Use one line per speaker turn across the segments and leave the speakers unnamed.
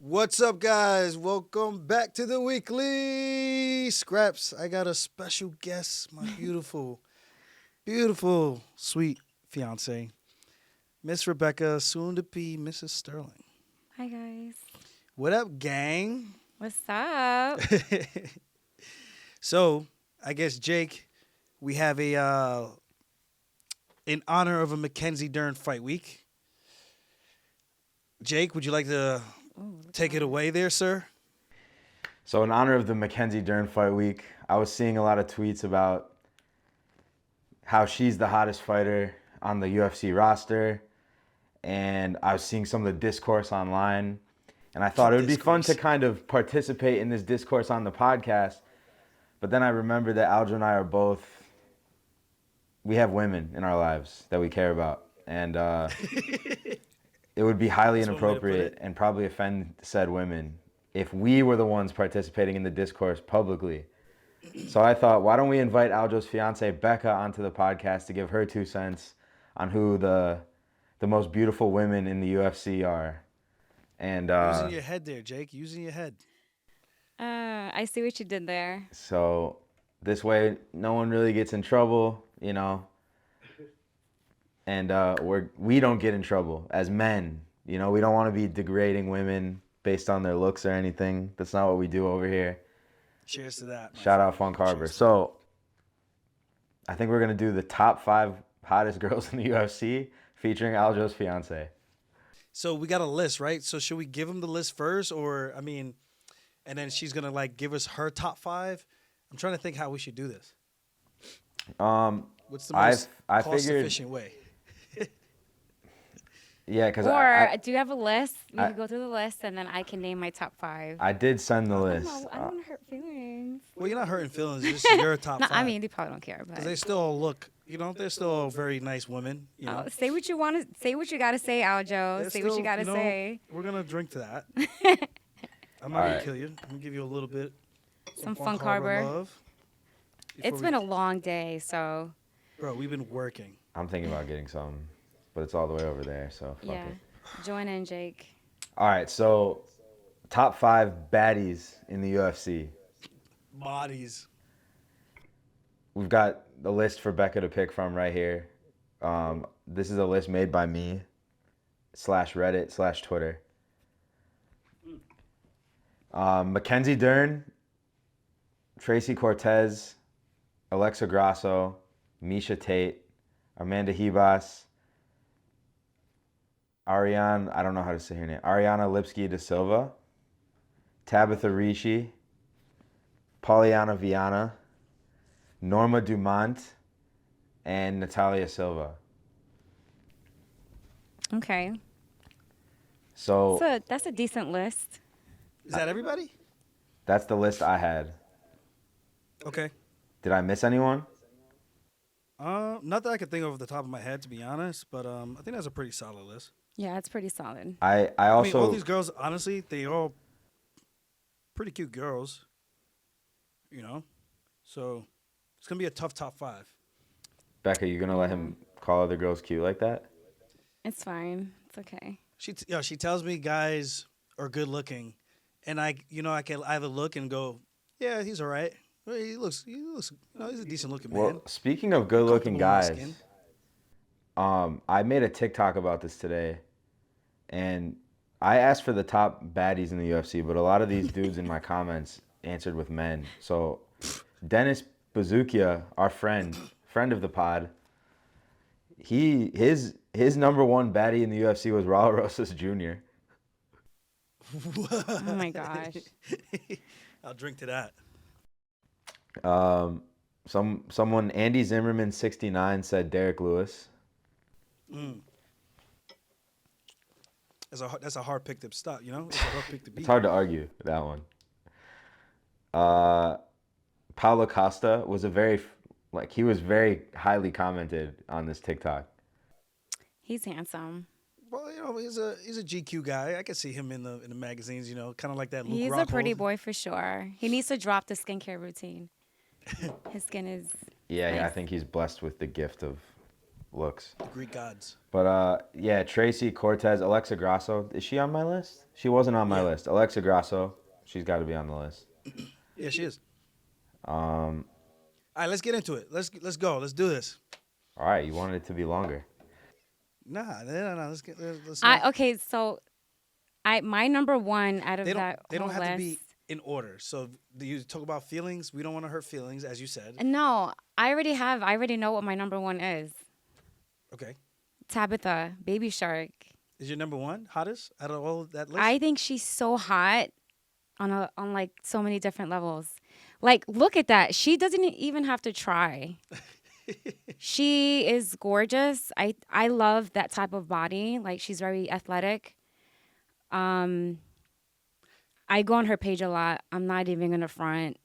What's up, guys? Welcome back to the weekly scraps. I got a special guest, my beautiful, beautiful, sweet fiance, Miss Rebecca, soon to be Mrs. Sterling.
Hi, guys.
What up, gang?
What's up?
So, I guess Jake, we have in honor of a Mackenzie Dern fight week. Jake, would you like to take it away there, sir?
So in honor of the Mackenzie Dern fight week, I was seeing a lot of tweets about how she's the hottest fighter on the UFC roster, and I was seeing some of the discourse online, and I thought it would be fun to kind of participate in this discourse on the podcast. But then I remembered that Aljo and I are both, we have women in our lives that we care about, and it would be highly inappropriate and probably offend said women if we were the ones participating in the discourse publicly. So I thought, why don't we invite Aljo's fiance, Becca, onto the podcast to give her 2 cents on who the most beautiful women in the UFC are. And
using your head there, Jake. Using your head.
I see what you did there.
So this way, no one really gets in trouble, you know. And we don't get in trouble as men. You know, we don't want to be degrading women based on their looks or anything. That's not what we do over here.
Cheers to that.
Shout out Funk Harbor. So I think we're going to do the top 5 hottest girls in the UFC featuring Aljo's fiance.
So we got a list, right? So should we give him the list first, or and then she's going to like give us her top 5? I'm trying to think how we should do this. What's the most cost-efficient way?
Yeah, because
do you have a list? We can go through the list, and then I can name my top 5.
I did send the list.
I don't want to hurt feelings.
Well, you're not hurting feelings. It's just your top 5.
I mean, they probably don't care, but
because they still all look. They're still very nice women.
say what you want to say. What you got to say, Aljo.
They're
say what you got to say.
We're gonna drink to that. I'm not gonna kill you. I'm gonna give you a little bit.
Some Funk Harbor
love.
It's been a long day, so.
Bro, we've been working.
I'm thinking about getting some, but it's all the way over there, so fuck it.
Join in, Jake.
All right, so top 5 baddies in the UFC.
Bodies.
We've got the list for Becca to pick from right here. This is a list made by me /Reddit/Twitter. Mackenzie Dern, Tracy Cortez, Alexa Grasso, Misha Tate, Amanda Hebas, I don't know how to say her name, Ariana Lipski da Silva, Tabitha Ricci, Poliana Viana, Norma Dumont, and Natalia Silva.
Okay.
So
that's a decent list.
Is that everybody?
That's the list I had.
Okay.
Did I miss anyone?
Not that I could think of the top of my head, to be honest, but I think that's a pretty solid list.
Yeah, it's pretty solid.
I also
all these girls, honestly, they all pretty cute girls. So it's gonna be a tough top 5.
Becca, you gonna let him call other girls cute like that?
It's fine. It's okay.
She tells me guys are good looking, and I can either look and go, yeah, he's all right. Well, he looks, he's a decent looking man.
Well, speaking of good looking guys, I made a TikTok about this today, and I asked for the top baddies in the UFC, but a lot of these dudes in my comments answered with men. So Dennis Bazookia, our friend of the pod, his number 1 baddie in the UFC was Raul Rosas Jr.
Oh my gosh.
I'll drink to that.
Someone Andy Zimmerman 69 said Derek Lewis.
That's a hard pick to stop. It's a hard pick to beat.
It's hard to argue with that one. Paulo Costa was he was very highly commented on this TikTok.
He's handsome.
Well, he's a GQ guy. I can see him in the magazines. Kind of like that. Luke
He's
Rockhold.
a pretty boy for sure. He needs to drop the skincare routine. His skin is.
Yeah,
nice.
I think he's blessed with the gift of looks.
The Greek gods.
But yeah, Tracy Cortez, Alexa Grasso. Is she on my list? She wasn't on my
Yeah.
list. Alexa Grasso, she's got to be on the list.
Yeah, she is.
Um,
All right, let's get into it. Let's go. Let's do this.
all right, you wanted it to be longer.
Nah, no. Let's
Okay, so my number one out of
They
that
don't
whole
have to
list.
be in order. So do you talk about feelings? We don't want to hurt feelings, as you said.
No, I already know what my number one is.
Okay.
Tabitha, Baby Shark.
Is your number one hottest out of all of that list?
I think she's so hot on like so many different levels. Like, look at that. She doesn't even have to try. She is gorgeous. I love that type of body. Like, she's very athletic. I go on her page a lot. I'm not even gonna front.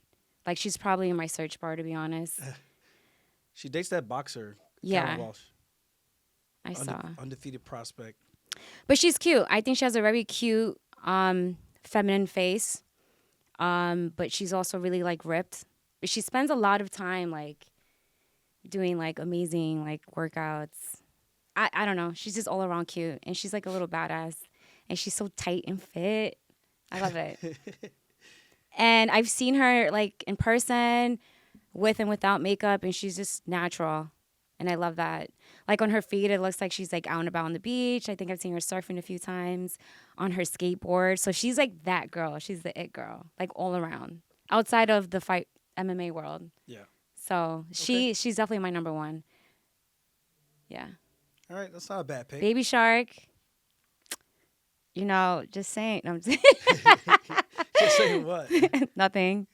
Like, she's probably in my search bar, to be honest.
She dates that boxer,
Yeah.
Conor Walsh.
I saw.
Undefeated prospect.
But she's cute. I think she has a very cute, feminine face. But she's also really like ripped. But she spends a lot of time like doing like amazing like workouts. I don't know. She's just all around cute, and she's like a little badass, and she's so tight and fit. I love it. And I've seen her like in person, with and without makeup, and she's just natural. And I love that. Like on her feet, it looks like she's like out and about on the beach. I think I've seen her surfing a few times on her skateboard. So she's like that girl. She's the it girl, like all around, outside of the fight MMA world.
Yeah.
So she's definitely my number one. Yeah.
All right, that's not a bad pick.
Baby Shark. You know, just saying. No, I'm just
Just saying what?
nothing.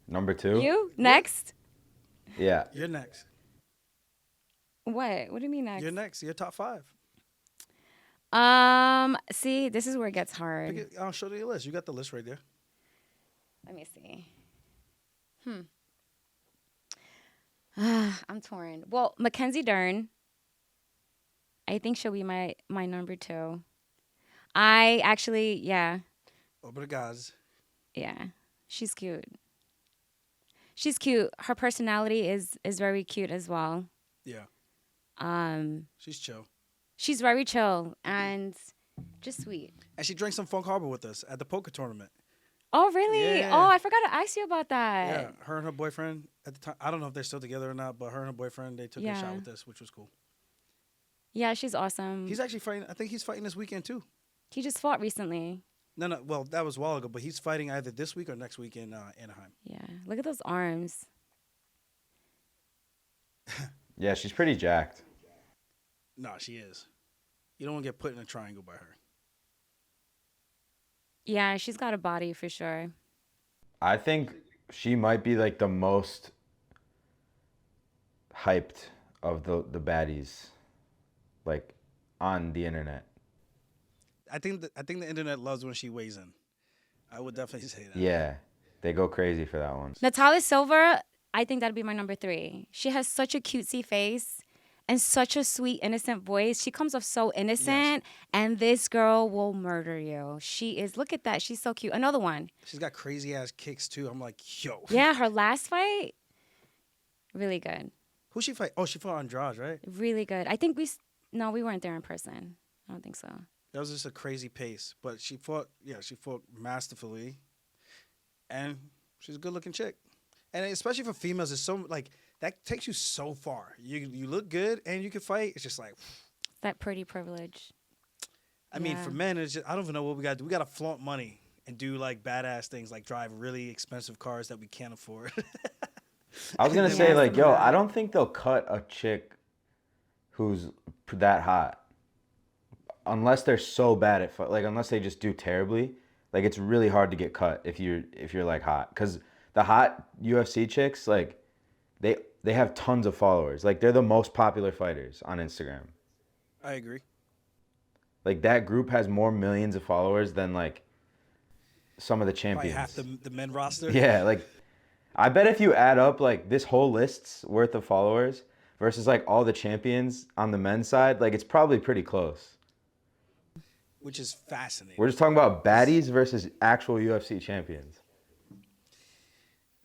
Number 2?
You next?
Yeah.
You're next.
What? What do you mean next?
You're next. You're top 5.
See, this is where it gets hard.
Pick it, I'll show you the list. You got the list right there.
Let me see. I'm torn. Well, Mackenzie Dern. I think she'll be my number 2. I actually, yeah,
Over the guys.
yeah. She's cute. She's cute. Her personality is very cute as well.
Yeah. She's chill.
She's very chill and just sweet.
And she drank some Funk Harbor with us at the poker tournament.
Oh, really?
Yeah.
Oh, I forgot to ask you about that.
Yeah, her and her boyfriend at the time. I don't know if they're still together or not, but her and her boyfriend, they took a shot with us, which was cool.
Yeah, she's awesome.
He's actually fighting. I think he's fighting this weekend too.
He just fought recently.
No. Well, that was a while ago, but he's fighting either this week or next week in Anaheim.
Yeah. Look at those arms.
Yeah, she's pretty jacked.
No, she is. You don't want to get put in a triangle by her.
Yeah, she's got a body for sure.
I think she might be like the most hyped of the baddies, like on the internet.
I think the internet loves when she weighs in. I would definitely say that.
Yeah, they go crazy for that one.
Natalia Silva, I think that'd be my number 3. She has such a cutesy face and such a sweet, innocent voice. She comes off so innocent, and this girl will murder you. She is, look at that. She's so cute. Another one.
She's got crazy ass kicks too. I'm like, yo.
Yeah, her last fight, really good.
Who she fight? Oh, she fought Andrade, right?
Really good. I think we weren't there in person. I don't think so.
That was just a crazy pace, but she fought masterfully, and she's a good looking chick, and especially for females, it's so like that takes you so far. You look good and you can fight. It's just like
That pretty privilege.
I mean, for men, it's just I don't even know what we got to do. We got to flaunt money and do like badass things, like drive really expensive cars that we can't afford.
I was gonna
Then
say
we-
like, yo, I don't think they'll cut a chick who's that hot unless they're so bad at like unless they just do terribly. Like it's really hard to get cut if you're like hot, because the hot UFC chicks, like they have tons of followers. Like they're the most popular fighters on Instagram.
I agree.
Like that group has more millions of followers than like some of the
Probably
champions.
half the men roster.
Yeah, like I bet if you add up like this whole list's worth of followers versus like all the champions on the men's side, like it's probably pretty close.
Which is fascinating.
We're just talking about baddies versus actual UFC champions.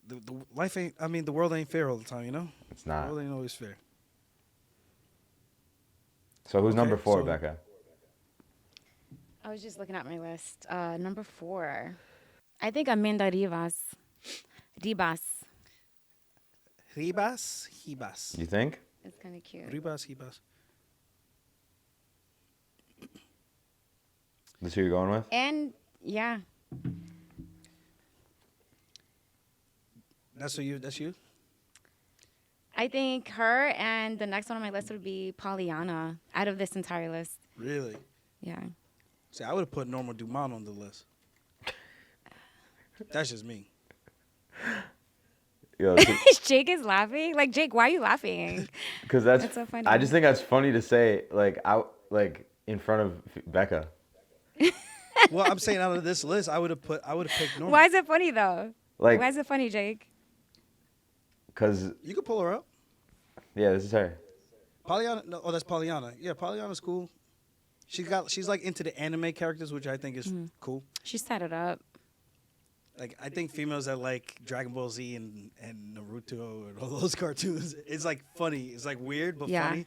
The life ain't. I mean, the world ain't fair all the time. You know,
It's not.
the world ain't always fair.
So who's
Okay,
number 4,
so-
Becca?
I was just looking at my list. Number 4. I think Amanda Ribas. Ribas.
Hibas.
You think?
It's kind of cute.
Hibas.
That's who you're going with?
And yeah,
That's you?
I think her and the next one on my list would be Pollyanna out of this entire list.
Really?
Yeah.
See, I would have put Norma Dumont on the list. That's just me.
Yo,
Jake is laughing. Like, Jake, why are you laughing?
because that's
That's so funny.
I just think that's funny to say, like like in front of Becca.
Well, I'm saying out of this list, I would have picked Norma.
Why is it funny though?
Like,
Why is it funny, Jake?
because
You could pull her up.
yeah, this is her.
Pollyanna. No, oh, that's Pollyanna. Yeah, Pollyanna's cool. She's like into the anime characters, which I think is cool.
She set it up.
Like, I think females that like Dragon Ball Z and Naruto and all those cartoons, it's like funny. It's like weird but
Yeah.
funny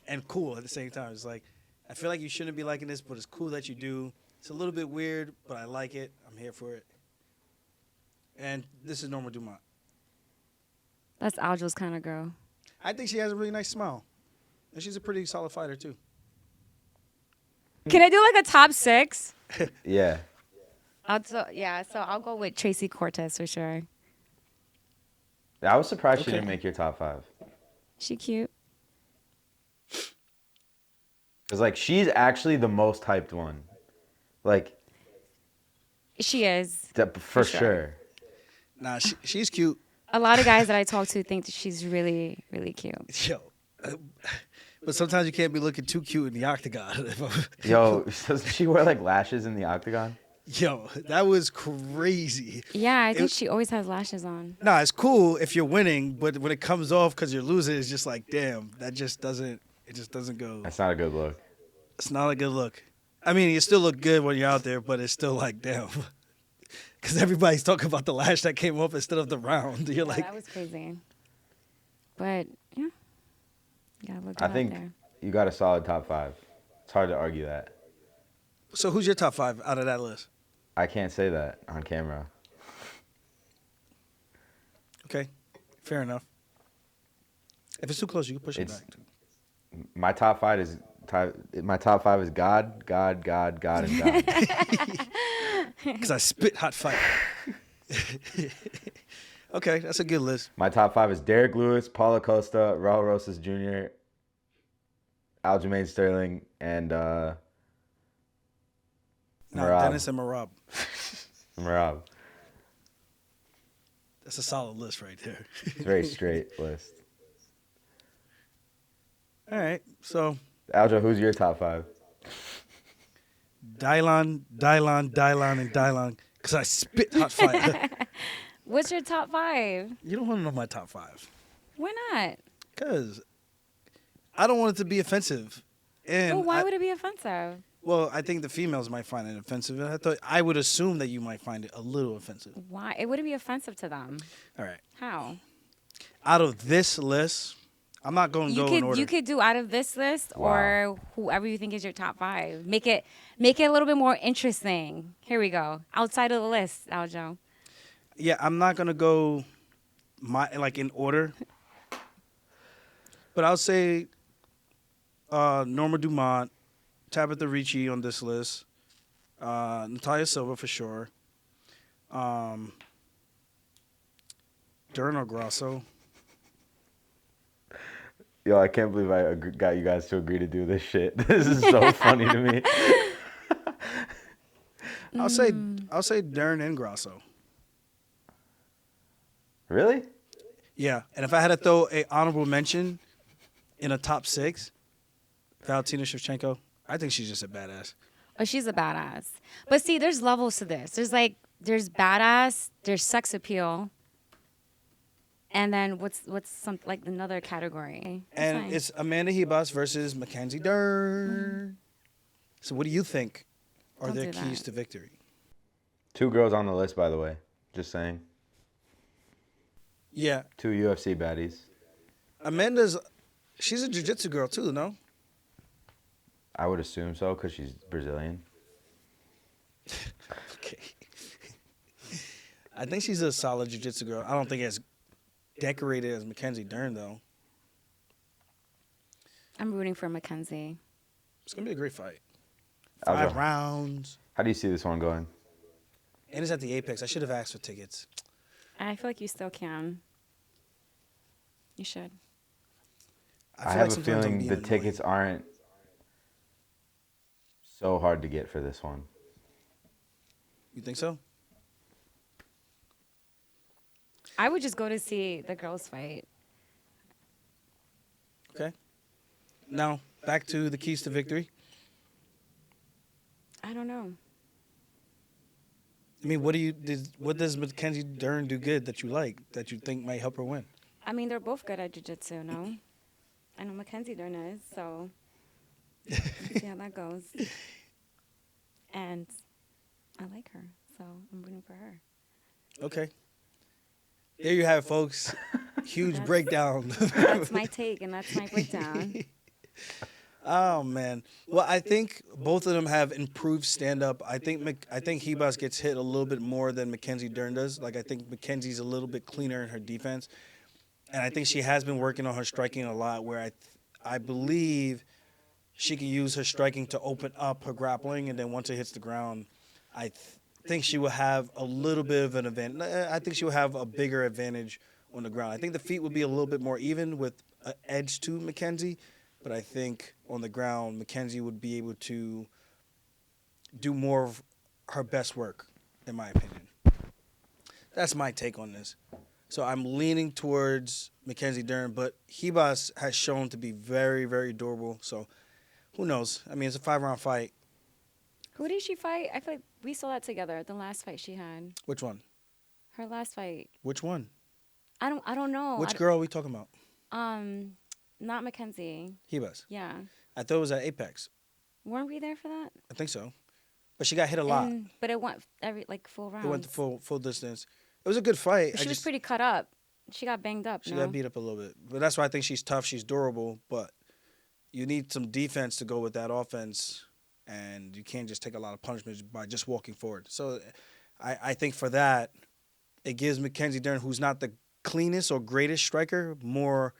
and cool at the same time. It's like, I feel like you shouldn't be liking this, but it's cool that you do. It's a little bit weird, but I like it. I'm here for it. And this is Norma Dumont.
That's Aljo's kind of girl.
I think she has a really nice smile. And she's a pretty solid fighter, too.
Can I do like a top 6?
Yeah.
So I'll go with Tracy Cortez for sure.
I was surprised she
Okay.
didn't make your top 5.
She cute.
Because, like, she's actually the most hyped one. Like,
She is.
for
sure.
sure.
Nah, she's cute.
A lot of guys that I talk to think that she's really, really cute.
Yo. But sometimes you can't be looking too cute in the octagon.
Yo, doesn't she wear, like, lashes in the octagon?
Yo, that was crazy.
Yeah, I think
was-
she always has lashes on.
Nah, it's cool if you're winning, but when it comes off because you're losing, it's just like, damn, it just doesn't go.
That's not a good look.
It's not a good look. I mean, you still look good when you're out there, but it's still like, damn. Because everybody's talking about the lash that came off instead of the round. You're
Yeah,
like,
that was crazy. But yeah, you gotta look good
I
out
think
there.
you got a solid top 5. It's hard to argue that.
so who's your top 5 out of that list?
I can't say that on camera.
Okay, fair enough. If it's too close, you can push it
It's-
back.
My top 5 is God, and God.
Because I spit hot fire. Okay, that's a good list.
My top 5 is Derek Lewis, Paulo Costa, Raul Rosas Jr., Aljamain Sterling, and
Nah,
Merab.
Dennis and Marab.
Merab.
That's a solid list right there.
It's a very straight list.
All right, so
Aljo, who's your top 5?
Dylan, and Dylan. Because I spit hot fire.
What's your top 5?
You don't want to know my top 5.
Why not?
Because I don't want it to be offensive. And
Well, why would it be offensive?
Well, I think the females might find it offensive. And I would assume that you might find it a little offensive.
Why? It wouldn't be offensive to them.
All right.
How?
Out of this list, I'm not going to go in order.
You could do out of this list
Wow.
or whoever you think is your top 5. Make it a little bit more interesting. Here we go. Outside of the list, Aljo.
Yeah, I'm not going to go in order. But I'll say Norma Dumont, Tabitha Ricci on this list, Natalia Silva for sure, Dern or Grosso.
Yo, I can't believe I got you guys to agree to do this shit. This is so funny to me.
I'll say Dern and Grosso.
Really?
Yeah, and if I had to throw a honorable mention in a top 6, Valentina Shevchenko, I think she's just a badass.
Oh, she's a badass. But see, there's levels to this. There's badass, there's sex appeal, and then what's some like another category? That's
And
fine.
it's Amanda Ribas versus Mackenzie Dern. So what do you think are
Don't
their
do
keys
that.
to victory?
2 girls on the list, by the way. Just saying.
Yeah,
2 UFC baddies.
she's a jiu-jitsu girl too, no?
I would assume so because she's Brazilian.
Okay. I think she's a solid jiu-jitsu girl. I don't think as decorated as Mackenzie Dern, though.
I'm rooting for Mackenzie.
It's going to be a great fight.
Aljo,
5 rounds.
how do you see this one going?
And it's at the Apex. I should have asked for tickets.
I feel like you still can. You should.
I
feel
have
like
a
sometimes I'm
feeling
being
the
annoying.
tickets aren't so hard to get for this one.
You think so?
I would just go to see the girls fight.
Okay. Now, back to the keys to victory.
I don't know.
I mean, what does Mackenzie Dern do good that you like, that you think might help her win?
I mean, they're both good at jiu-jitsu, no? I know Mackenzie Dern is, so let's see how that goes. And I like her, so I'm rooting for her.
Okay. There you have it, folks. Huge
That's-
breakdown.
That's my take, and that's my breakdown.
Oh man. Well, I think both of them have improved stand-up. I think Hebas gets hit a little bit more than Mackenzie Dern does. Like I think Mackenzie's a little bit cleaner in her defense, and I think she has been working on her striking a lot. Where I believe she can use her striking to open up her grappling, and then once it hits the ground, I think she will have a little bit of an advantage. I think she will have a bigger advantage on the ground. I think the feet will be a little bit more even with an edge to Mackenzie. But I think on the ground, Mackenzie would be able to do more of her best work, in my opinion. That's my take on this. So I'm leaning towards Mackenzie Dern, but Hebas has shown to be very, very durable. So who knows? I mean, it's a 5-round fight.
Who did she fight? I feel like we saw that together. The last fight she had.
Which one?
Her last fight.
Which one?
I don't know.
Which girl are we talking about?
Not Mackenzie.
Hebas.
Yeah.
I thought it was at Apex.
Weren't we there for that?
I think so. But she got hit a lot.
But it went full rounds.
It went to full distance. It was a good fight.
She was pretty cut up. She got banged up.
She got beat up a little bit. But that's why I think she's tough. She's durable. But you need some defense to go with that offense. And you can't just take a lot of punishments by just walking forward. So I think for that, it gives Mackenzie Dern, who's not the cleanest or greatest striker, more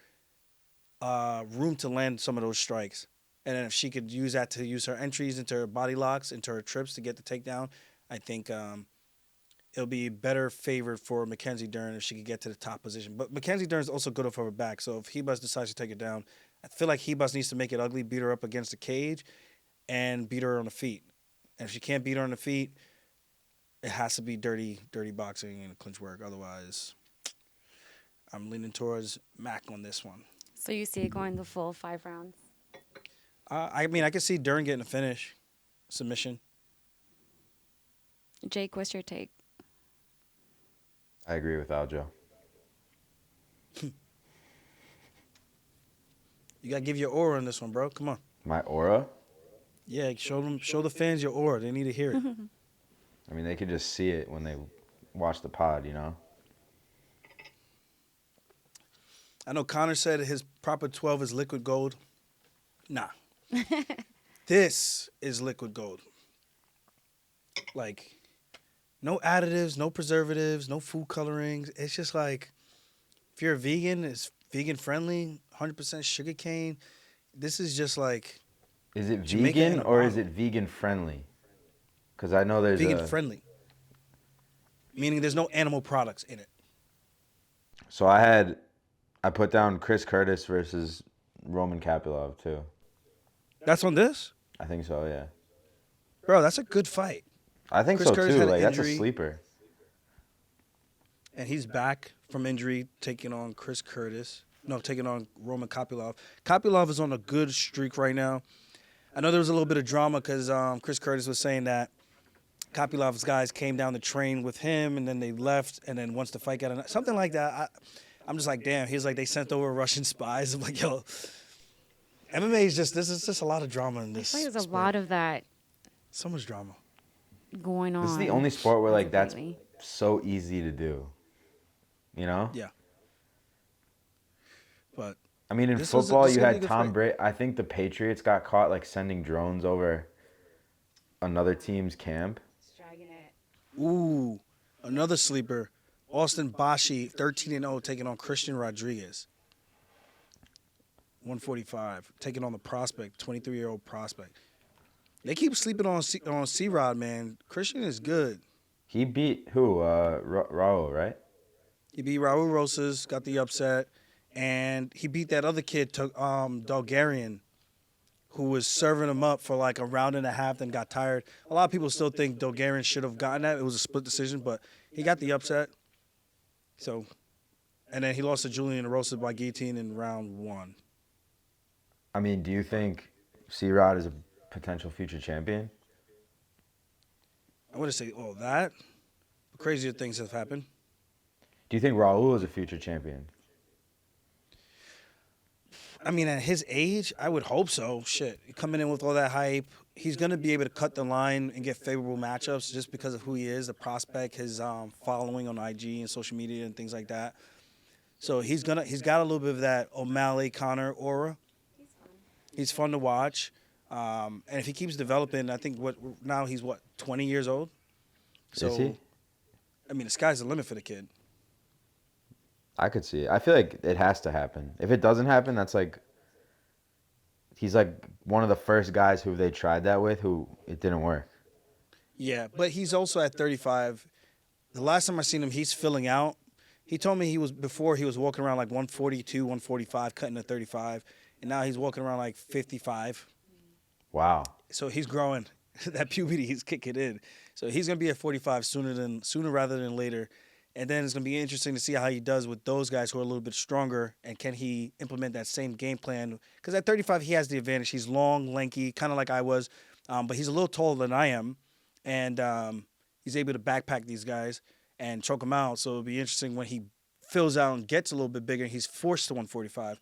room to land some of those strikes. And then if she could use that to use her entries into her body locks, into her trips to get the takedown, I think it'll be better favored for Mackenzie Dern if she could get to the top position. But Mackenzie Dern's also good off her back. So if Hebas decides to take her down, I feel like Hebas needs to make it ugly, beat her up against the cage, and beat her on the feet. And if she can't beat her on the feet, it has to be dirty boxing and clinch work. Otherwise, I'm leaning towards Mac on this one.
So you see it going the full 5 rounds?
I mean, I could see Dern getting a finish, submission.
Jake, what's your take?
I agree with Aljo.
You gotta give your aura on this one, bro. Come on.
My aura?
Yeah, show the fans your aura. They need to hear it.
I mean, they could just see it when they watch the pod, you know?
I know Conor said his proper 12 is liquid gold. Nah. This is liquid gold. Like, no additives, no preservatives, no food colorings. It's just like, if you're a vegan, it's vegan friendly, 100% sugar cane. This is just like...
Is it
Jamaica
vegan
in a
or is
bottle.
it vegan friendly? Because I know there's
Vegan friendly. Meaning there's no animal products in it.
So I put down Chris Curtis versus Roman Kapilov too.
That's on this?
I think so, yeah.
Bro, that's a good fight.
I think
Chris
so
Curtis
too.
had an
Like that's a
injury.
sleeper.
And he's back from injury, taking on Chris Curtis. No, taking on Roman Kopylov. Kopylov is on a good streak right now. I know there was a little bit of drama because Chris Curtis was saying that Kopylov's guys came down the train with him, and then they left, and then once the fight got something like that. I'm just like, damn. He's like, they sent over Russian spies. I'm like, yo, MMA is just, this is just a lot of drama in this.
I feel like there's a
sport.
lot of that
So much drama.
going on.
This is the only sport where like that's
lately.
so easy to do. You know?
Yeah. But
I mean, in
This
football,
is
you
gonna be a
had
good
Tom
fight.
Brady. I think the Patriots got caught like sending drones over another team's camp.
Ooh, another sleeper. Austin Bashi, 13-0, taking on Christian Rodriguez. 145, taking on the prospect, 23-year-old prospect. They keep sleeping on C-Rod, man. Christian is good.
He beat who? Raul, right?
He beat Raul Rosas, got the upset, and he beat that other kid, Bulgarian, who was serving him up for like a round and a half, then got tired. A lot of people still think Bulgarian should have gotten that. It was a split decision, but he got the upset. So, and then he lost to Julian Rosas by guillotine in round 1.
I mean, do you think C-Rod is a potential future champion?
I want to say all that. Crazier things have happened.
Do you think Raul is a future champion?
I mean, at his age, I would hope so. Shit, coming in with all that hype, he's going to be able to cut the line and get favorable matchups just because of who he is, the prospect, his following on IG and social media and things like that. So he's got a little bit of that O'Malley Conor aura. He's fun to watch, and if he keeps developing, I think now he's 20 years old. So,
Is he?
I mean, the sky's the limit for the kid.
I could see it. I feel like it has to happen. If it doesn't happen, that's like he's like one of the first guys who they tried that with who it didn't work.
Yeah, but he's also at 35. The last time I seen him, he's filling out. He told me he was walking around like 142, 145, cutting to 35, and now he's walking around like 55.
Wow.
So he's growing. That puberty he's kicking in. So he's gonna be at 45 sooner rather than later. And then it's gonna be interesting to see how he does with those guys who are a little bit stronger, and can he implement that same game plan? Because at 35 he has the advantage. He's long, lanky, kind of like I was, but he's a little taller than I am, and he's able to backpack these guys and choke them out. So it'll be interesting when he fills out and gets a little bit bigger. He's forced to 145.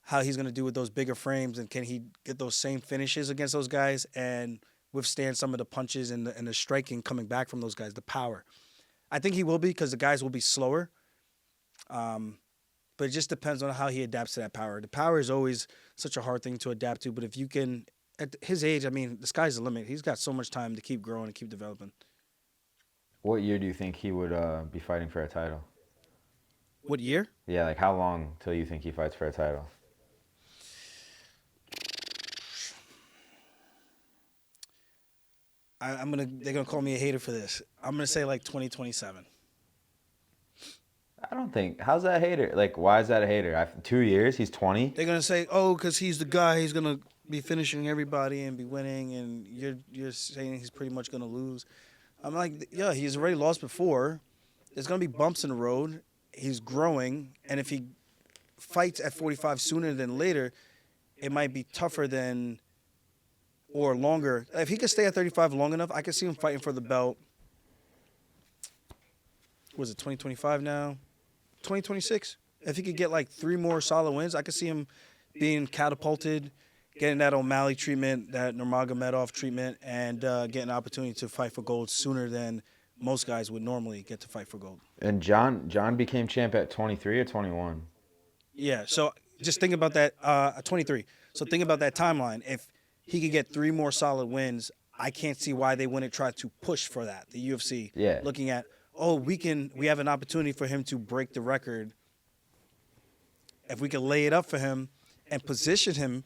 How he's gonna do with those bigger frames, and can he get those same finishes against those guys and withstand some of the punches and the striking coming back from those guys, the power. I think he will be, because the guys will be slower. But it just depends on how he adapts to that power. The power is always such a hard thing to adapt to, but if you can, at his age, I mean, the sky's the limit. He's got so much time to keep growing and keep developing.
What year do you think he would be fighting for a title?
What year?
Yeah, like how long till you think he fights for a title?
They're gonna call me a hater for this. I'm gonna say like 2027.
I don't think. How's that a hater? Like, why is that a hater? 2 years? He's 20?
They're gonna say, oh, because he's the guy. He's gonna be finishing everybody and be winning, and you're saying he's pretty much gonna lose. I'm like, yeah, he's already lost before. There's gonna be bumps in the road. He's growing, and if he fights at 45 sooner than later, it might be tougher than or longer. If he could stay at 35 long enough, I could see him fighting for the belt. Was it 2025 now? 2026. If he could get like 3 more solid wins, I could see him being catapulted, getting that O'Malley treatment, that Nurmagomedov treatment, and getting an opportunity to fight for gold sooner than most guys would normally get to fight for gold.
And John became champ at 23 or 21?
Yeah, so just think about that, 23. So think about that timeline. If he could get 3 more solid wins, I can't see why they wouldn't try to push for that, the UFC.
Yeah.
Looking at, we have an opportunity for him to break the record. If we could lay it up for him and position him,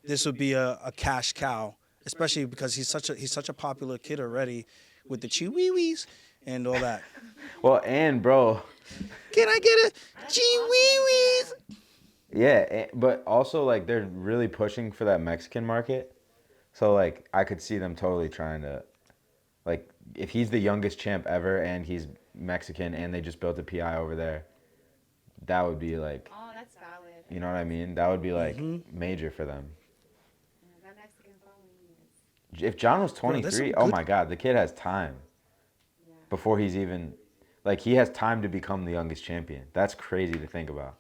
this would be a cash cow, especially because he's such a popular kid already with the chihuahuas and all that.
Well, and bro,
Can I get a chihuahuas?
yeah, but also like they're really pushing for that Mexican market. So like I could see them totally trying to, like, if he's the youngest champ ever and he's Mexican and they just built a PI over there, that would be like,
Oh, that's valid.
you know what I mean? That would be like major for them.
That Mexican following is.
If John was
Bro, that's
23,
some
oh
good-
my God, the kid has time before he's even, like, he has time to become the youngest champion. That's crazy to think about.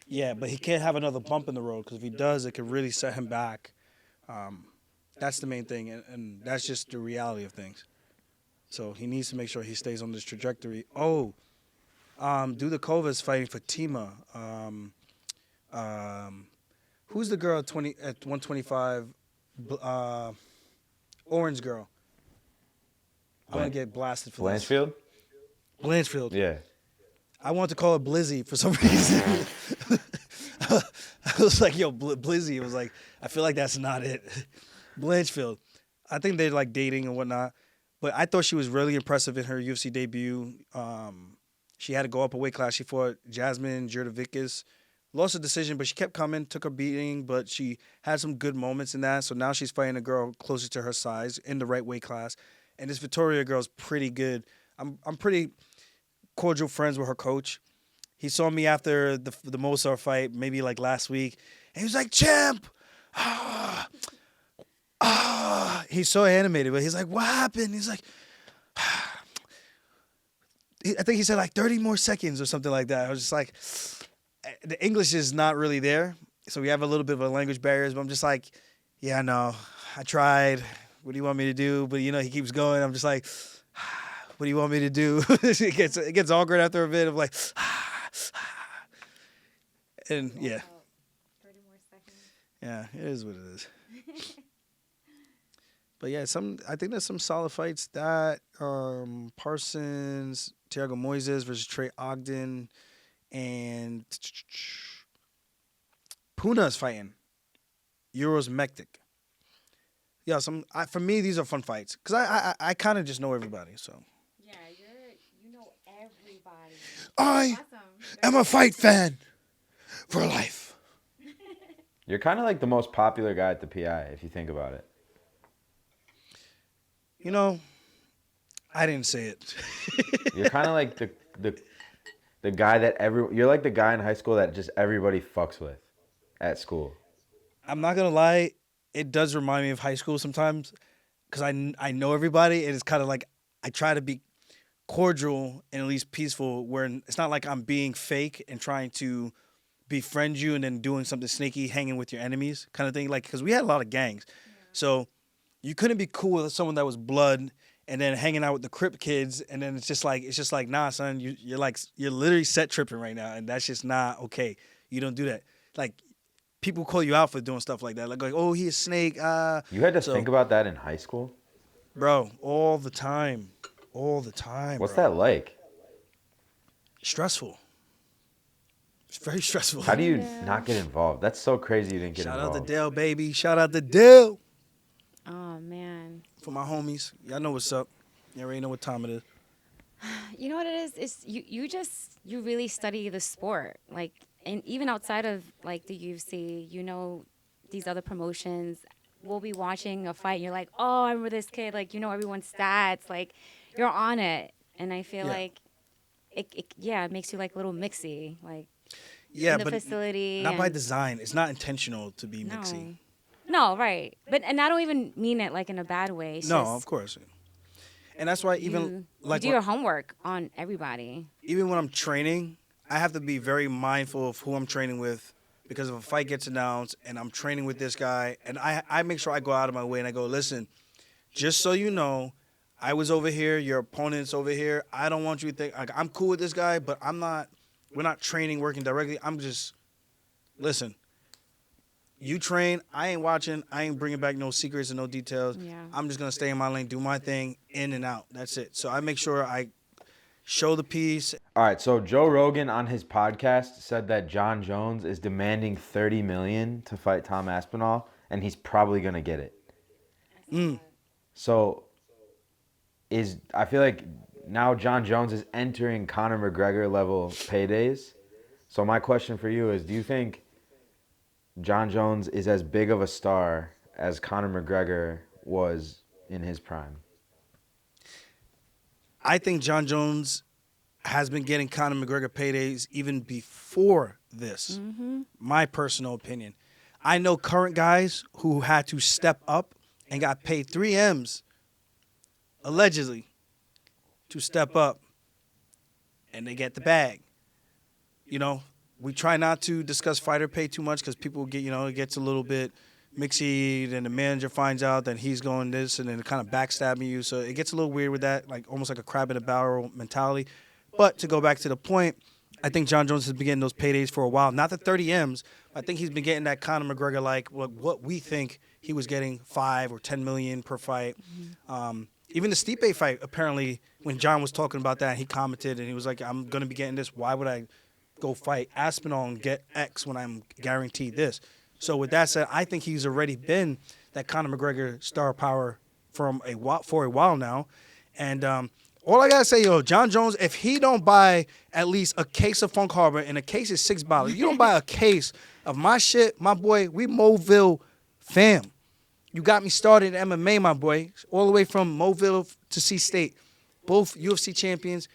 Yeah, but he can't have another bump in the road, because if he does, it could really set him back. That's the main thing, and that's just the reality of things. So he needs to make sure he stays on this trajectory. Dudakova is fighting for Tima. Who's the girl at 125? Orange girl. I want to get blasted for this.
Blanchfield?
Blanchfield.
Yeah.
I want to call her Blizzy for some reason. I was like, yo, Blizzy. It was like, I feel like that's not it. Blanchfield. I think they're like dating and whatnot. But I thought she was really impressive in her UFC debut. She had to go up a weight class. She fought Jasmine Jurdovicis. Lost a decision, but she kept coming, took her beating, but she had some good moments in that. So now she's fighting a girl closer to her size in the right weight class. And this Victoria girl's pretty good. I'm pretty cordial friends with her coach. He saw me after the Mozart fight, maybe like last week, and he was like, "Champ!" He's so animated, but he's like, "What happened?" He's like, I think he said like 30 more seconds or something like that. I was just like, the English is not really there, so we have a little bit of a language barriers. But I'm just like, yeah, no, I tried. What do you want me to do? But he keeps going. I'm just like, what do you want me to do? it gets awkward after a bit of like, and yeah.
30 more seconds.
Yeah, it is what it is. But yeah, I think there's some solid fights. That Parsons, Thiago Moises versus Trey Ogden, and Puna's fighting. Euros Mektic. Yeah, for me these are fun fights because I kind of just know everybody. So
Yeah, you know everybody.
I
Awesome.
am a fight fan for life.
You're kind of like the most popular guy at the PI, if you think about it.
I didn't say it.
You're kind of like the guy that you're like the guy in high school that just everybody fucks with at school.
I'm not gonna lie, it does remind me of high school sometimes because I know everybody. And it's kind of like I try to be cordial and at least peaceful, where it's not like I'm being fake and trying to befriend you and then doing something sneaky, hanging with your enemies kind of thing. Like, because we had a lot of gangs, so you couldn't be cool with someone that was blood and then hanging out with the Crip kids, and then it's just like, nah, son, you're literally set tripping right now, and that's just not okay. You don't do that. Like, people call you out for doing stuff like that. Like oh, he a snake.
You had to think about that in high school?
Bro, all the time.
What's
bro.
that like?
Stressful. It's very stressful.
How do you not get involved? That's so crazy you didn't get
Shout
involved.
out to Dale, baby. Shout out to Dale.
Oh man.
For my homies. Y'all know what's up. You already know what time it is.
You know what it is? It's you really study the sport. Like, and even outside of like the UFC, these other promotions, we'll be watching a fight and you're like, oh, I remember this kid, like, everyone's stats, like you're on it. And I feel like it makes you like a little mixy, like in the facility.
Not by design. It's not intentional to be
No.
mixy.
No, right. And I don't even mean it like in a bad way. It's just
Of course. And that's why even
you do your homework on everybody.
Even when I'm training, I have to be very mindful of who I'm training with, because if a fight gets announced and I'm training with this guy, and I make sure I go out of my way and I go, listen, just so you know, I was over here, your opponent's over here. I don't want you to think, like, I'm cool with this guy, but we're not training, working directly. I'm just, listen, you train, I ain't watching, I ain't bringing back no secrets and no details.
Yeah.
I'm just going to stay in my lane, do my thing, in and out. That's it. So I make sure I show the piece.
All right, so Joe Rogan on his podcast said that Jon Jones is demanding $30 million to fight Tom Aspinall, and he's probably going to get it. So I feel like now Jon Jones is entering Conor McGregor level paydays. So my question for you is, do you think Jon Jones is as big of a star as Conor McGregor was in his prime?
I think Jon Jones has been getting Conor McGregor paydays even before this. My personal opinion. I know current guys who had to step up and got paid 3 M's, allegedly, to step up, and they get the bag. We try not to discuss fighter pay too much because people get, it gets a little bit mixy, and the manager finds out that he's going this, and then kind of backstabbing you. So it gets a little weird with that, like almost like a crab in a barrel mentality. But to go back to the point, I think Jon Jones has been getting those paydays for a while. Not the 30 M's, but I think he's been getting that Conor McGregor like what we think he was getting 5 or 10 million per fight. Even the Stipe fight, apparently, when John was talking about that, he commented and he was like, "I'm gonna be getting this. Why would I go fight Aspinall and get X when I'm guaranteed this?" So with that said, I think he's already been that Conor McGregor star power for a while now, and all I gotta say, Jon Jones, if he don't buy at least a case of Funk Harbor, and a case is $6, you don't buy a case of my shit, my boy, we Mobile fam. You got me started in MMA, my boy, all the way from Mobile to C-State, both UFC champions.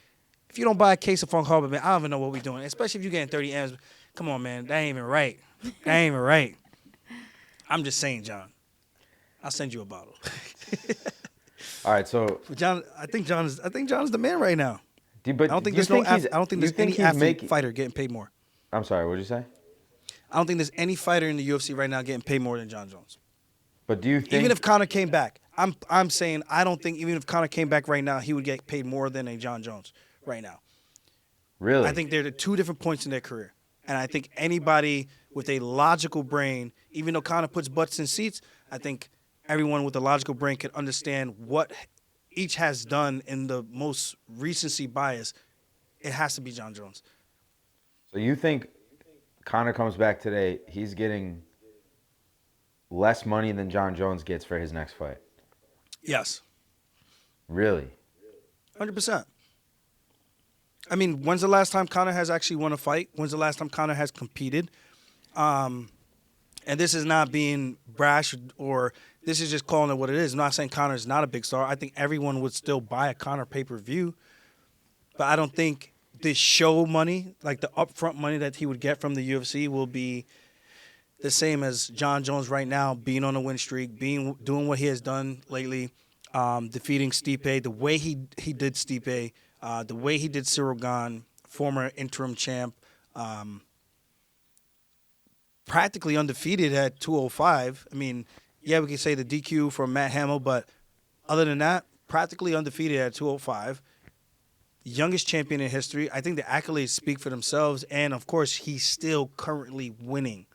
If you don't buy a case of Funk Harbor, man, I don't even know what we're doing, especially if you're getting 30 M's. Come on, man, that ain't even right. That ain't even right. I'm just saying, John. I'll send you a bottle.
All right, so
John, I think John is the man right now.
but
I don't think
do you
there's any
he's
athlete fighter getting paid more.
I'm sorry, what did you say?
I don't think there's any fighter in the UFC right now getting paid more than Jon Jones.
But do you think
Even if Conor came back, I'm saying I don't think even if Conor came back right now, he would get paid more than a Jon Jones right now.
really?
I think they're the two different points in their career. And I think anybody with a logical brain, even though Conor puts butts in seats, I think everyone with a logical brain can understand what each has done in the most recency bias. It has to be Jon Jones.
So you think Conor comes back today, he's getting less money than Jon Jones gets for his next fight?
Yes,
Really?
100%. I mean, when's the last time Conor has actually won a fight? When's the last time Conor has competed? And this is not being brash or this is just calling it what it is. I'm not saying Conor is not a big star. I think everyone would still buy a Conor pay-per-view. But I don't think the show money, like the upfront money that he would get from the UFC will be the same as Jon Jones right now, being on a win streak, doing what he has done lately, defeating Stipe, the way he did Stipe, the way he did Cyril Gane, former interim champ, practically undefeated at 205. I mean, yeah, we can say the DQ from Matt Hamill, but other than that, practically undefeated at 205. Youngest champion in history. I think the accolades speak for themselves, and of course, he's still currently winning.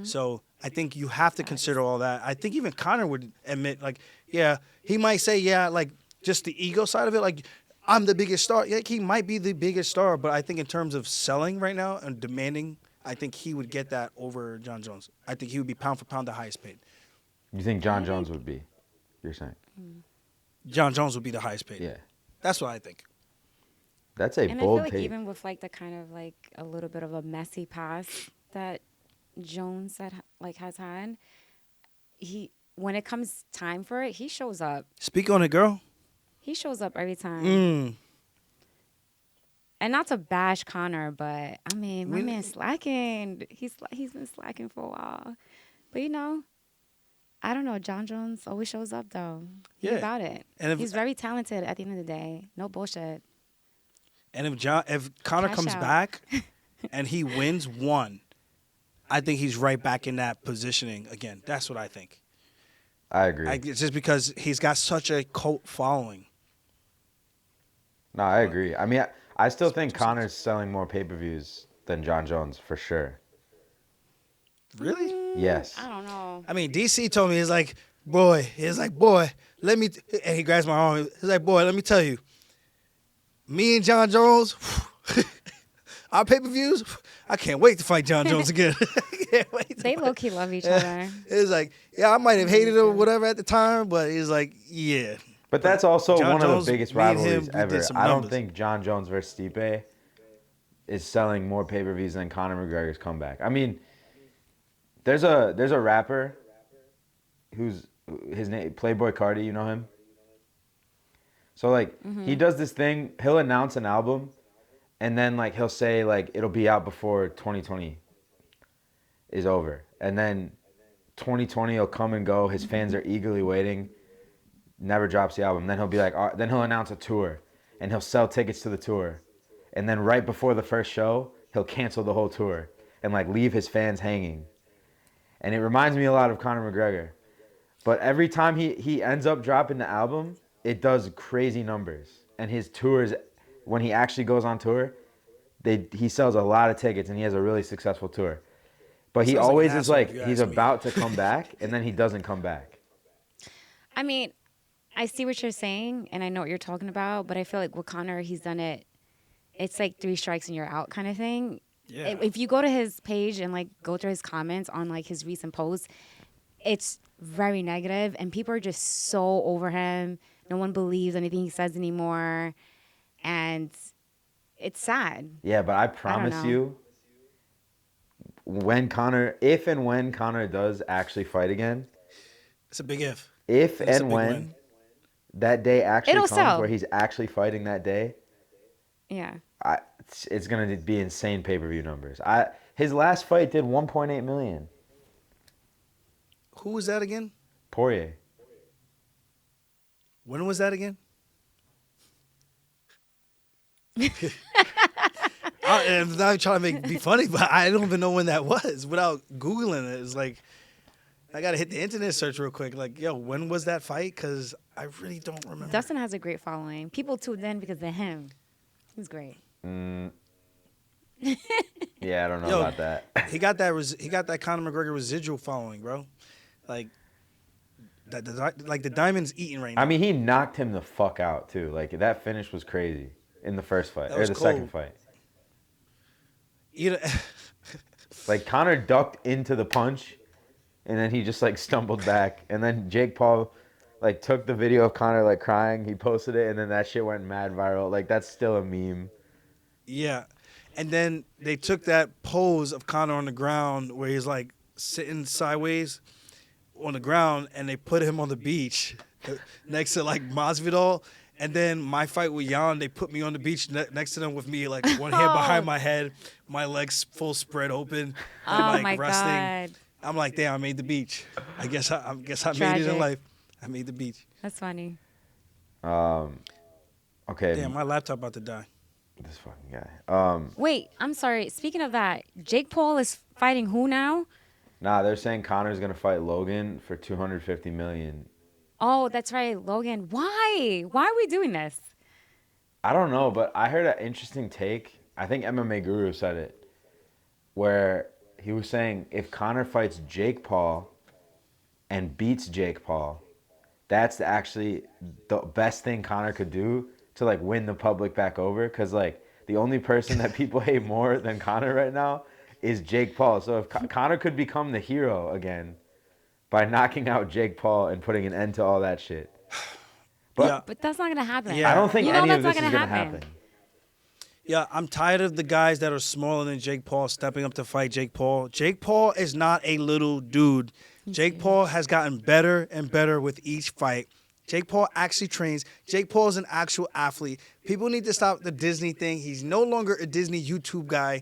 So I think you have to consider all that. I think even Conor would admit, like, yeah, he might say, yeah, like just the ego side of it, like I'm the biggest star. Yeah, he might be the biggest star, but I think in terms of selling right now and demanding, I think he would get that over Jon Jones. I think he would be pound for pound the highest paid.
You think Jon Jones would be? You're saying?
Jon Jones would be the highest paid.
Yeah.
That's what I think.
That's a
And
bold
I feel like
take.
even with like the kind of like a little bit of a messy past that Jones has had, when it comes time for it, he shows up.
Speak on it, girl.
He shows up every time. And not to bash Conor, but I mean, my man's slacking. He's been slacking for a while. But I don't know. Jon Jones always shows up though. He's about it.
And
he's very talented at the end of the day. No bullshit.
And if Conor
Cash
comes
out.
back and he wins one, I think he's right back in that positioning again. That's what I think.
I agree.
It's just because he's got such a cult following.
No, I agree. I mean, I still think Conor's selling more pay-per-views than Jon Jones for sure.
Really?
Yes.
I don't know.
I mean, DC told me, boy, let me, and he grabs my arm. He's like, boy, let me tell you, me and Jon Jones, our pay-per-views, I can't wait to fight Jon Jones again.
They low-key love each other.
It's like, yeah, I might have hated him or whatever at the time, but he's like, yeah.
But that's also
Jon
one
Jones,
of the biggest
me and him,
rivalries
we did
ever.
some
I don't
numbers.
think Jon Jones versus Stipe is selling more pay-per-views than Conor McGregor's comeback. I mean, there's a rapper who's his name Playboy Cardi, you know him? So like he does this thing, he'll announce an album and then like he'll say like it'll be out before 2020 is over. And then 2020 will come and go, his fans are eagerly waiting. Never drops the album. Then he'll be like, then he'll announce a tour, and he'll sell tickets to the tour, and then right before the first show, he'll cancel the whole tour and like leave his fans hanging. And it reminds me a lot of Conor McGregor, but every time he ends up dropping the album, it does crazy numbers. And his tours, when he actually goes on tour, he sells a lot of tickets and he has a really successful tour. But he
Sounds like an
always is
asshole,
like
if you
he's
ask me.
about to come back and then he doesn't come back.
I mean, I see what you're saying, and I know what you're talking about, but I feel like with Conor, he's done it. It's like 3 strikes and you're out kind of thing.
Yeah.
If you go to his page and like go through his comments on like his recent posts, it's very negative, and people are just so over him. No one believes anything he says anymore, and it's sad.
Yeah, but I promise
know.
you, if and when Conor does actually fight again,
It's a big if.
if
It's a
and
big
when
win.
that day actually
It'll
comes
sell.
where he's actually fighting that day,
Yeah.
it's gonna be insane pay-per-view numbers. His last fight did 1.8 million.
Who was that again?
Poirier.
When was that again? I'm not trying to be funny, but I don't even know when that was without Googling it. It's like, I got to hit the internet search real quick. Like, yo, when was that fight? Because I really don't remember.
Dustin has a great following. People tuned in because of him. He's great.
Yeah, I don't know
Yo,
about that.
He got that Conor McGregor residual following, bro. Like, the diamond's eating right now.
I mean, he knocked him the fuck out too. Like that finish was crazy in the first fight
That
or
was
the
cold.
second fight.
You know,
Like Conor ducked into the punch, and then he just like stumbled back, and then Jake Paul like took the video of Conor like crying. He posted it, and then that shit went mad viral. Like that's still a meme.
yeah. And then they took that pose of Conor on the ground where he's like sitting sideways on the ground, and they put him on the beach next to like Masvidal. And then my fight with Jan, they put me on the beach next to them with me, like one hand behind my head, my legs full spread open, and like
my
resting.
God.
I'm like, damn, I made the beach. I guess I made it
Tragic.
in life. I made the beach.
That's funny.
Okay.
Damn, my laptop about to die.
This fucking guy.
Wait, I'm sorry. Speaking of that, Jake Paul is fighting who now?
Nah, they're saying Conor's gonna fight Logan for 250 million.
Oh, that's right, Logan. Why? Why are we doing this?
I don't know, but I heard an interesting take. I think MMA Guru said it, where he was saying if Conor fights Jake Paul and beats Jake Paul, that's actually the best thing Conor could do to like win the public back over. Because like the only person that people hate more than Conor right now is Jake Paul. So if Conor could become the hero again by knocking out Jake Paul and putting an end to all that shit. But
Yeah.
But that's not gonna happen.
Yeah.
I don't think
You know
any of
that's
this
not
is
gonna
gonna happen.
Yeah, I'm tired of the guys that are smaller than Jake Paul stepping up to fight Jake Paul. Jake Paul is not a little dude. Jake Paul has gotten better and better with each fight. Jake Paul actually trains. Jake Paul is an actual athlete. People need to stop the Disney thing. He's no longer a Disney YouTube guy.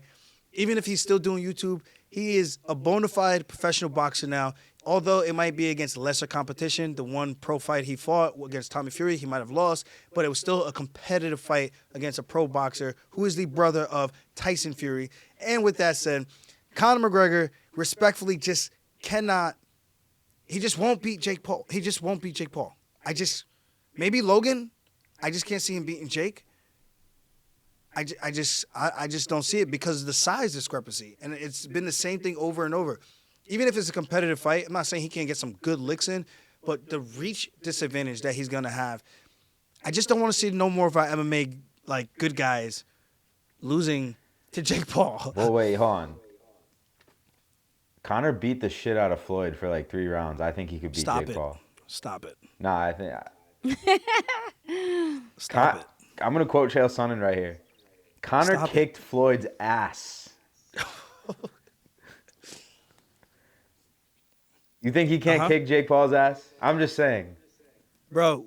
Even if he's still doing YouTube, he is a bona fide professional boxer now. Although it might be against lesser competition, the one pro fight he fought against Tommy Fury, he might have lost, but it was still a competitive fight against a pro boxer who is the brother of Tyson Fury. And with that said, Conor McGregor respectfully just cannot, he just won't beat Jake Paul. He just won't beat Jake Paul. Maybe Logan, I just can't see him beating Jake. I just don't see it because of the size discrepancy. And it's been the same thing over and over. Even if it's a competitive fight, I'm not saying he can't get some good licks in, but the reach disadvantage that he's going to have, I just don't want to see no more of our MMA, like, good guys losing to Jake Paul.
Well, wait, hold on. Conor beat the shit out of Floyd for like 3 rounds. I think he could beat Jake Paul.
Stop it.
Nah, I think...
Stop it.
I'm going to quote Chael Sonnen right here. Conor
Stop
kicked Floyd's ass. You think he can't kick Jake Paul's ass? I'm just saying.
Bro,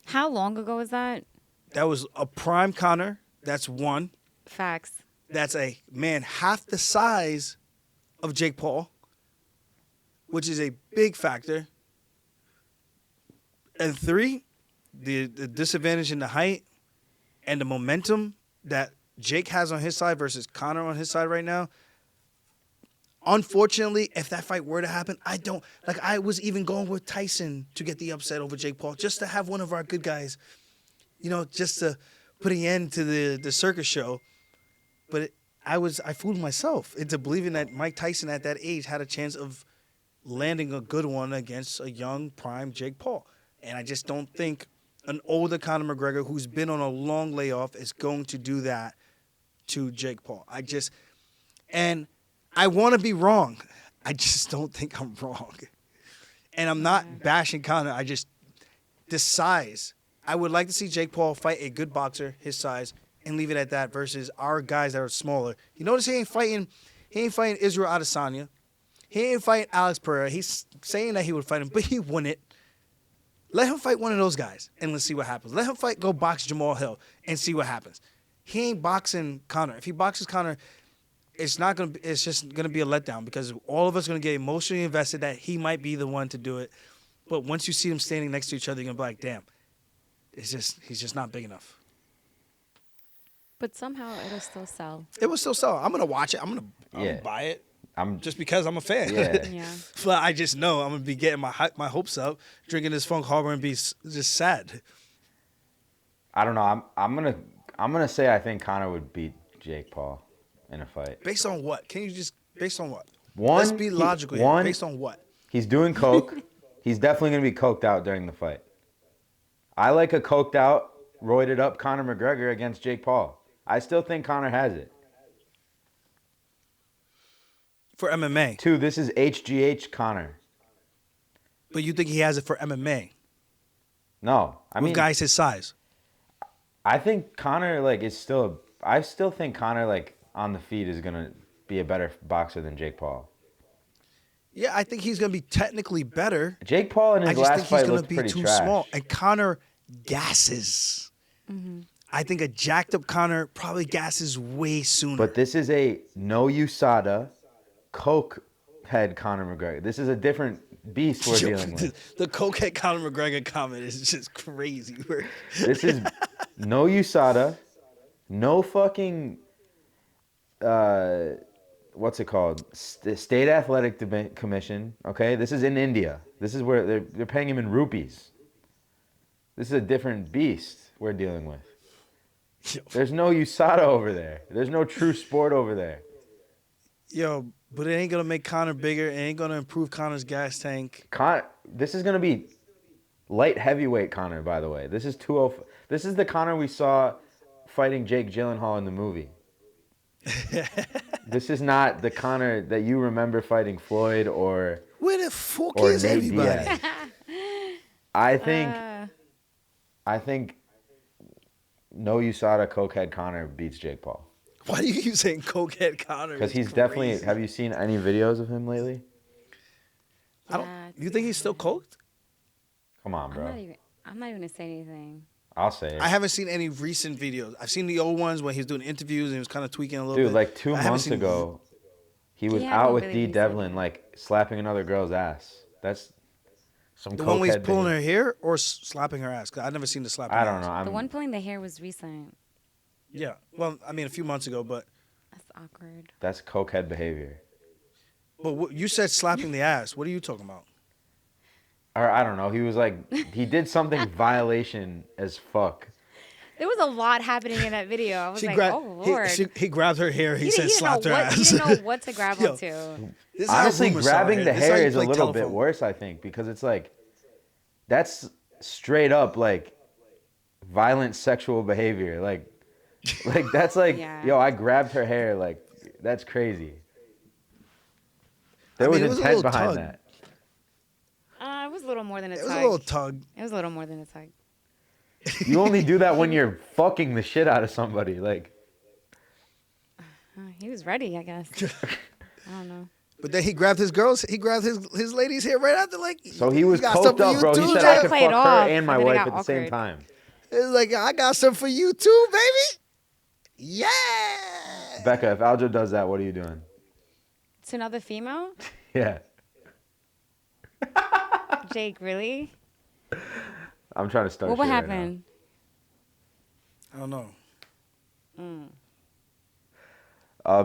How long ago was that?
that was a prime Conor. That's one.
Facts.
That's a man half the size of Jake Paul, which is a big factor. And 3, the disadvantage in the height and the momentum that Jake has on his side versus Conor on his side right now. Unfortunately, if that fight were to happen, I was even going with Tyson to get the upset over Jake Paul, just to have one of our good guys, just to put an end to the circus show. But I fooled myself into believing that Mike Tyson at that age had a chance of landing a good one against a young prime Jake Paul. And I just don't think an older Conor McGregor who's been on a long layoff is going to do that to Jake Paul. And I want to be wrong. I just don't think I'm wrong. And I'm not bashing Conor. The size. I would like to see Jake Paul fight a good boxer his size and leave it at that versus our guys that are smaller. You notice he ain't fighting Israel Adesanya. He ain't fighting Alex Pereira. He's saying that he would fight him, but he wouldn't. Let him fight one of those guys and let's see what happens. Let him go box Jamal Hill and see what happens. He ain't boxing Conor. If he boxes Conor, it's just gonna be a letdown because all of us are gonna get emotionally invested that he might be the one to do it. But once you see them standing next to each other, you're gonna be like, damn, he's just not big enough.
But somehow it'll still sell.
It will still sell. I'm gonna watch it. I'm gonna buy it. Just because I'm a fan.
Yeah.
Yeah.
But I just know I'm gonna be getting my hopes up, drinking this Funk Harbor and be just sad.
I don't know. I'm gonna say I think Conor would beat Jake Paul in a fight.
Based on what? Can you just based on what?
One,
Let's be logical here. Based on what?
He's doing coke. He's definitely gonna be coked out during the fight. I like a coked out, roided up Conor McGregor against Jake Paul. I still think Conor has it.
For MMA.
2, this is HGH Conor.
But you think he has it for MMA?
No, I mean,
guys his size.
I think Conor I still think Conor on the feet is gonna be a better boxer than Jake Paul.
Yeah, I think he's gonna be technically better.
Jake Paul in his last fight looked pretty
too
trash.
small, and Conor gasses. Mm-hmm. I think a jacked up Conor probably gasses way sooner.
But this is a no USADA, coke head Conor McGregor. This is a different beast we're dealing with.
The cokehead Conor McGregor comment is just crazy.
This is no USADA, no fucking what's it called? State Athletic Commission. Okay, this is in India. This is where they're paying him in rupees. This is a different beast we're dealing with. There's no USADA over there. There's no true sport over there.
Yo, but it ain't gonna make Conor bigger. It ain't gonna improve Conor's gas tank.
This is gonna be light heavyweight Conor, by the way. This is 205. This is the Conor we saw fighting Jake Gyllenhaal in the movie. This is not the Conor that you remember fighting Floyd or
where the fuck is
Nate
everybody?
Diaz. I think no USADA cokehead Conor beats Jake Paul.
Why do you keep saying cokehead Conor?
Because he's definitely. Have you seen any videos of him lately?
You think he's still coked?
Come on, bro.
I'm not even gonna say anything.
I'll say it.
I haven't seen any recent videos. I've seen the old ones when he was doing interviews and he was kind of tweaking a little bit.
Dude, like 2 months ago, he was out with Dee Devlin, slapping another girl's ass. That's some
the one where he's pulling
behavior.
her hair or slapping her ass? 'Cause I've never seen the slapping.
I don't know.
The one pulling the hair was recent.
Yeah. Well, I mean, a few months ago, but.
That's awkward.
That's cokehead behavior.
But you said slapping the ass. What are you talking about?
Or I don't know. He was he did something violation as fuck.
There was a lot happening in that video. I was oh Lord.
He grabbed her hair. He said slapped her ass.
He didn't know what to grab onto.
Honestly, grabbing the hair is a little bit worse, I think, because it's that's straight up violent sexual behavior. That's
Yeah.
yo, I grabbed her hair. That's crazy. There was intent behind that.
It was a little more than a tug.
It was a little tug.
It was a little more than a tug.
You only do that when you're fucking the shit out of somebody.
He was ready, I guess. I don't know.
But then he grabbed his his lady's hair right after.
So he was coked up, bro. He said I could fuck her and my wife at the same time.
It's I got some for you too, baby. Yeah.
Becca, if Aljo does that, what are you doing?
It's another female?
Yeah.
Jake, really?
I'm trying to start.
What would
shit right
happen?
I don't know.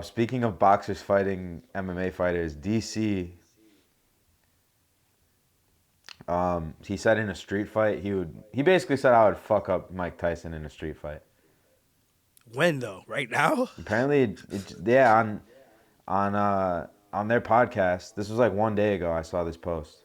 Speaking of boxers fighting MMA fighters, DC. He said in a street fight he basically said I would fuck up Mike Tyson in a street fight.
When though? Right now?
Apparently, yeah, on their podcast. This was like 1 day ago. I saw this post.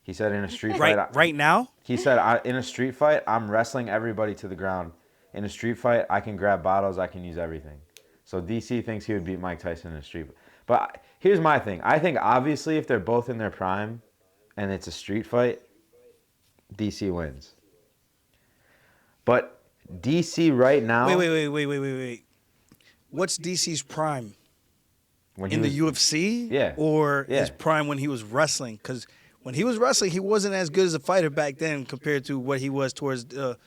He said in a street fight.
Right now?
He said in a street fight, I'm wrestling everybody to the ground. In a street fight, I can grab bottles. I can use everything. So DC thinks he would beat Mike Tyson in a street. But here's my thing. I think obviously if they're both in their prime, and it's a street fight, DC wins. But DC right now.
Wait. What's DC's prime?
When
In the UFC?
Yeah.
Or
Yeah.
his prime when he was wrestling? Because when he was wrestling, he wasn't as good as a fighter back then compared to what he was towards the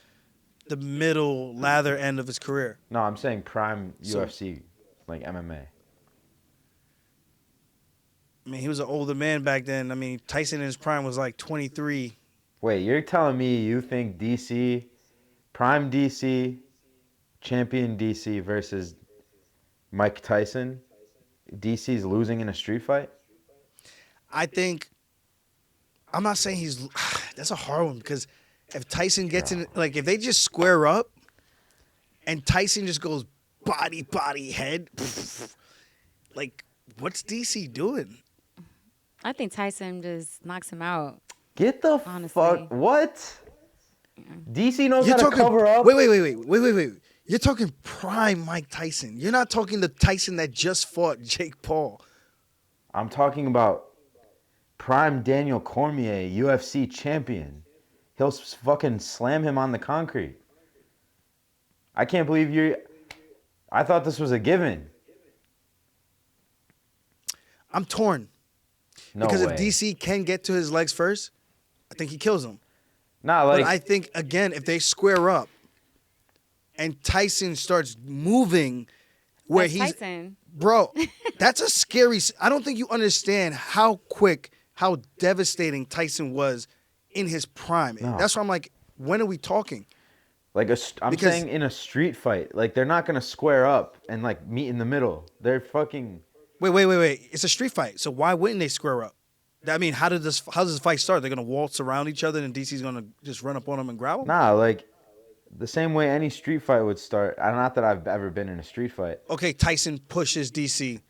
middle lather end of his career.
No, I'm saying prime UFC, like MMA.
I mean, he was an older man back then. I mean, Tyson in his prime was like 23.
Wait, you're telling me you think DC, prime DC, champion DC versus Mike Tyson, DC's losing in a street fight?
I think, I'm not saying that's a hard one because if Tyson gets in, like if they just square up and Tyson just goes body, head, like what's DC doing?
I think Tyson just knocks him out.
Get the
Honestly.
fuck, what? DC knows
You're
how to
talking,
cover up?
Wait. You're talking prime Mike Tyson. You're not talking the Tyson that just fought Jake Paul.
I'm talking about prime Daniel Cormier, UFC champion. He'll fucking slam him on the concrete. I can't believe I thought this was a given.
I'm torn.
No
because
way.
if DC can get to his legs first, I think he kills him.
Nah, like
But I think, again, if they square up and Tyson starts moving where
That's
he's...
Tyson.
Bro, that's a scary... I don't think you understand how quick, how devastating Tyson was in his prime.
No.
That's why I'm like, when are we talking?
I'm
Because-
saying in a street fight, like they're not gonna square up and like meet in the middle. They're fucking.
Wait. It's a street fight, so why wouldn't they square up? I mean, how does this fight start? They're gonna waltz around each other, and DC's gonna just run up on them and grab them?
Nah, like the same way any street fight would start. Not that I've ever been in a street fight.
Okay, Tyson pushes DC.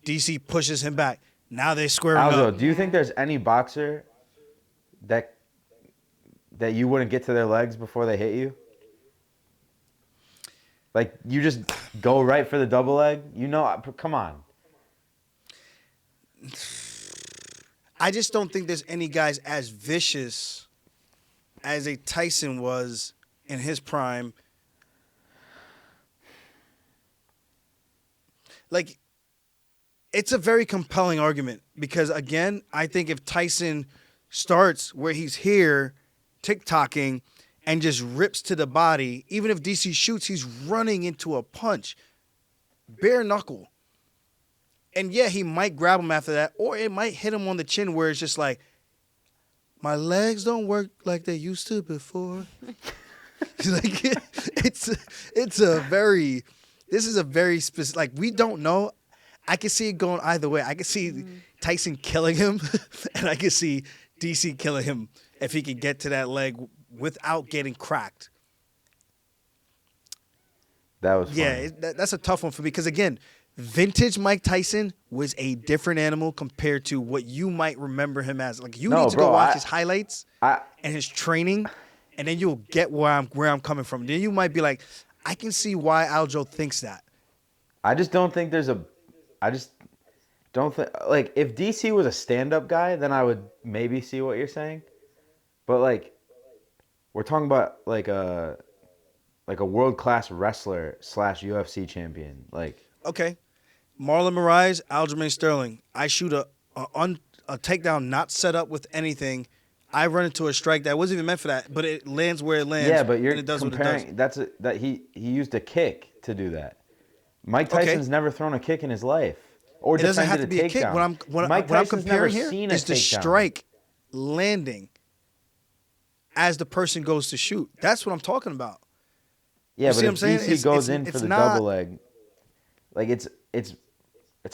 DC pushes him back. Now they squaring
Aldo,
up.
do you think there's any boxer that you wouldn't get to their legs before they hit you? Like you just go right for the double leg? You know, come on.
I just don't think there's any guys as vicious as a Tyson was in his prime. Like, it's a very compelling argument because, again, I think if Tyson starts where he's here, tick-tocking, and just rips to the body, even if DC shoots, he's running into a punch. Bare knuckle. And yeah, he might grab him after that, or it might hit him on the chin where it's just like, my legs don't work like they used to before. Like, this is a very specific, like, we don't know. I can see it going either way. I can see Tyson killing him, and I can see DC killing him if he can get to that leg without getting cracked.
That was funny.
Yeah, that's a tough one for me because, again, vintage Mike Tyson was a different animal compared to what you might remember him as. Like, you need to go watch his highlights and his training, and then you'll get where I'm coming from. Then you might be like, I can see why Aljo thinks that.
I just don't think I just don't think, like, if DC was a stand-up guy, then I would maybe see what you're saying. But, like, we're talking about, like a world-class wrestler / UFC champion. Like,
Okay. Marlon Moraes, Aljamain Sterling. I shoot a takedown not set up with anything. I run into a strike that wasn't even meant for that, but it lands where it lands.
yeah, but you're
and it does
comparing,
what it does.
he used a kick to do that. Mike Tyson's never thrown a kick in his life. Or
It doesn't have
defended
to be a kick. What
Mike
I'm
Tyson's never
comparing here
seen a
is the
takedown.
strike landing as the person goes to shoot. That's what I'm talking about.
Yeah,
You
but
see
if
what I'm saying?
DC goes in for the double leg, like it's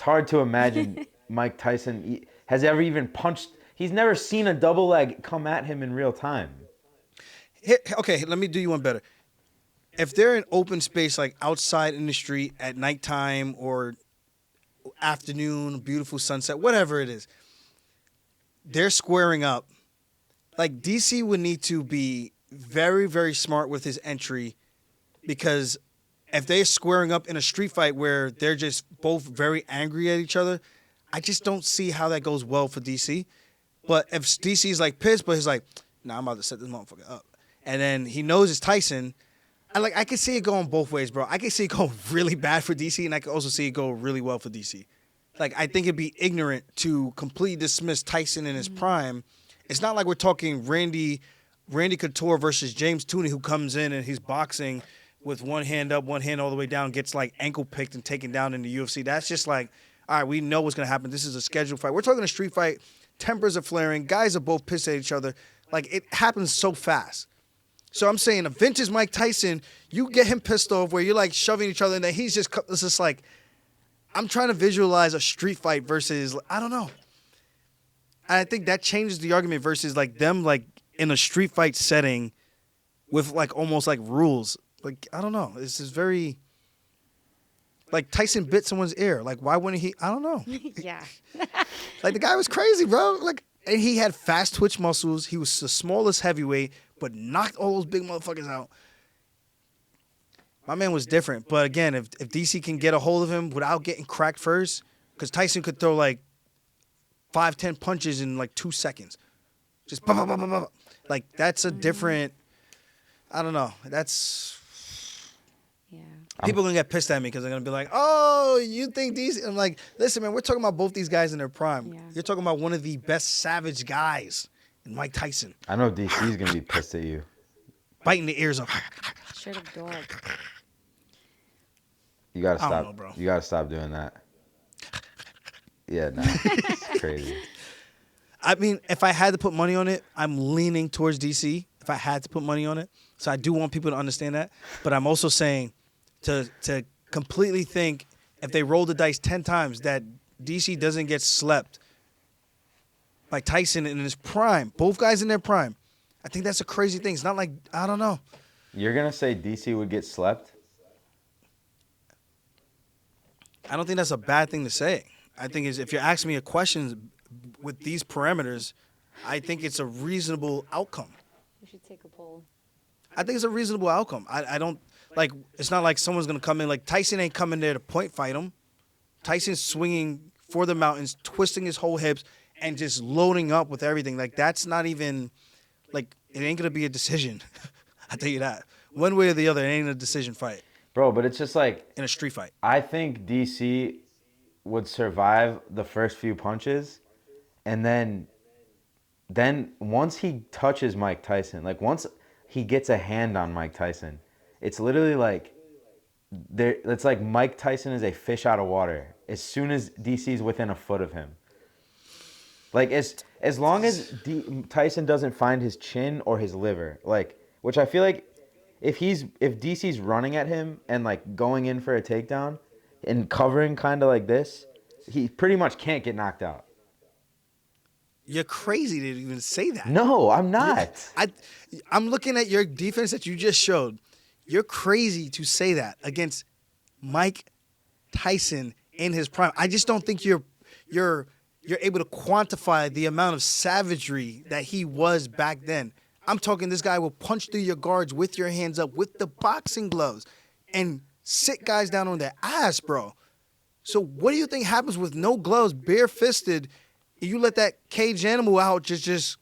hard to imagine Mike Tyson has ever even punched. He's never seen a double leg come at him in real time.
Okay, let me do you one better. if they're in open space, like outside in the street at nighttime or afternoon, beautiful sunset, whatever it is, they're squaring up. Like DC would need to be very, very smart with his entry, because if they're squaring up in a street fight where they're just both very angry at each other, I just don't see how that goes well for DC. But if DC's like pissed, but he's like, nah, I'm about to set this motherfucker up. And then he knows it's Tyson. I can see it going both ways, bro. I can see it go really bad for DC, and I can also see it go really well for DC. Like, I think it'd be ignorant to completely dismiss Tyson in his prime. It's not like we're talking Randy Couture versus James Tooney, who comes in and he's boxing with one hand up, one hand all the way down, gets like ankle picked and taken down in the UFC. That's just like, all right, we know what's going to happen. This is a scheduled fight. We're talking a street fight. Tempers are flaring. Guys are both pissed at each other. Like, it happens so fast. So I'm saying a vintage Mike Tyson, you get him pissed off where you're like shoving each other, and then he's just, it's just like, I'm trying to visualize a street fight versus, I don't know. And I think that changes the argument versus like them like in a street fight setting with like almost like rules. Like, I don't know. This is very, like Tyson bit someone's ear. Like, why wouldn't he? I don't know.
Yeah.
Like, the guy was crazy, bro. Like, and he had fast twitch muscles. He was the smallest heavyweight, but knocked all those big motherfuckers out. My man was different. But again, if DC can get a hold of him without getting cracked first, because Tyson could throw like 5-10 punches in like 2 seconds. Just bah, bah, bah, bah, bah. Like, that's a different, I don't know. That's,
Yeah.
people are going to get pissed at me because they're going to be like, oh, you think DC? I'm like, listen, man, we're talking about both these guys in their prime.
Yeah.
You're talking about one of the best savage guys in Mike Tyson.
I know DC's gonna be pissed at you.
Biting the ears off.
Straight up dog.
You gotta
I don't
stop.
know, bro.
You gotta stop doing that. Yeah, no, it's crazy.
I mean, if I had to put money on it, I'm leaning towards DC. If I had to put money on it. So I do want people to understand that. But I'm also saying to completely think if they roll the dice 10 times that DC doesn't get slept by Tyson in his prime. Both guys in their prime. I think that's a crazy thing. It's not like, I don't know.
You're gonna say DC would get slept?
I don't think that's a bad thing to say. I think is if you're asking me a question with these parameters, I think it's a reasonable outcome.
We should take a poll.
I think it's a reasonable outcome. I don't, like, it's not like someone's going to come in. Like, Tyson ain't coming there to point fight him. Tyson's swinging for the mountains, twisting his whole hips, and just loading up with everything. Like, that's not even, like, it ain't going to be a decision. I tell you that. One way or the other, it ain't a decision fight
Bro, but it's just like,
in a street fight.
I think DC would survive the first few punches, and then once he touches Mike Tyson, like once he gets a hand on Mike Tyson, it's literally like it's like Mike Tyson is a fish out of water as soon as DC's within a foot of him. Like as long as Tyson doesn't find his chin or his liver, like, which I feel like if DC's running at him and like going in for a takedown and covering kind of like this, he pretty much can't get knocked out.
You're crazy to even say that.
No, I'm not.
I'm looking at your defense that you just showed. You're crazy to say that against Mike Tyson in his prime. I just don't think you're able to quantify the amount of savagery that he was back then. I'm talking this guy will punch through your guards with your hands up with the boxing gloves and sit guys down on their ass, bro. So what do you think happens with no gloves, bare-fisted? You let that caged animal out, just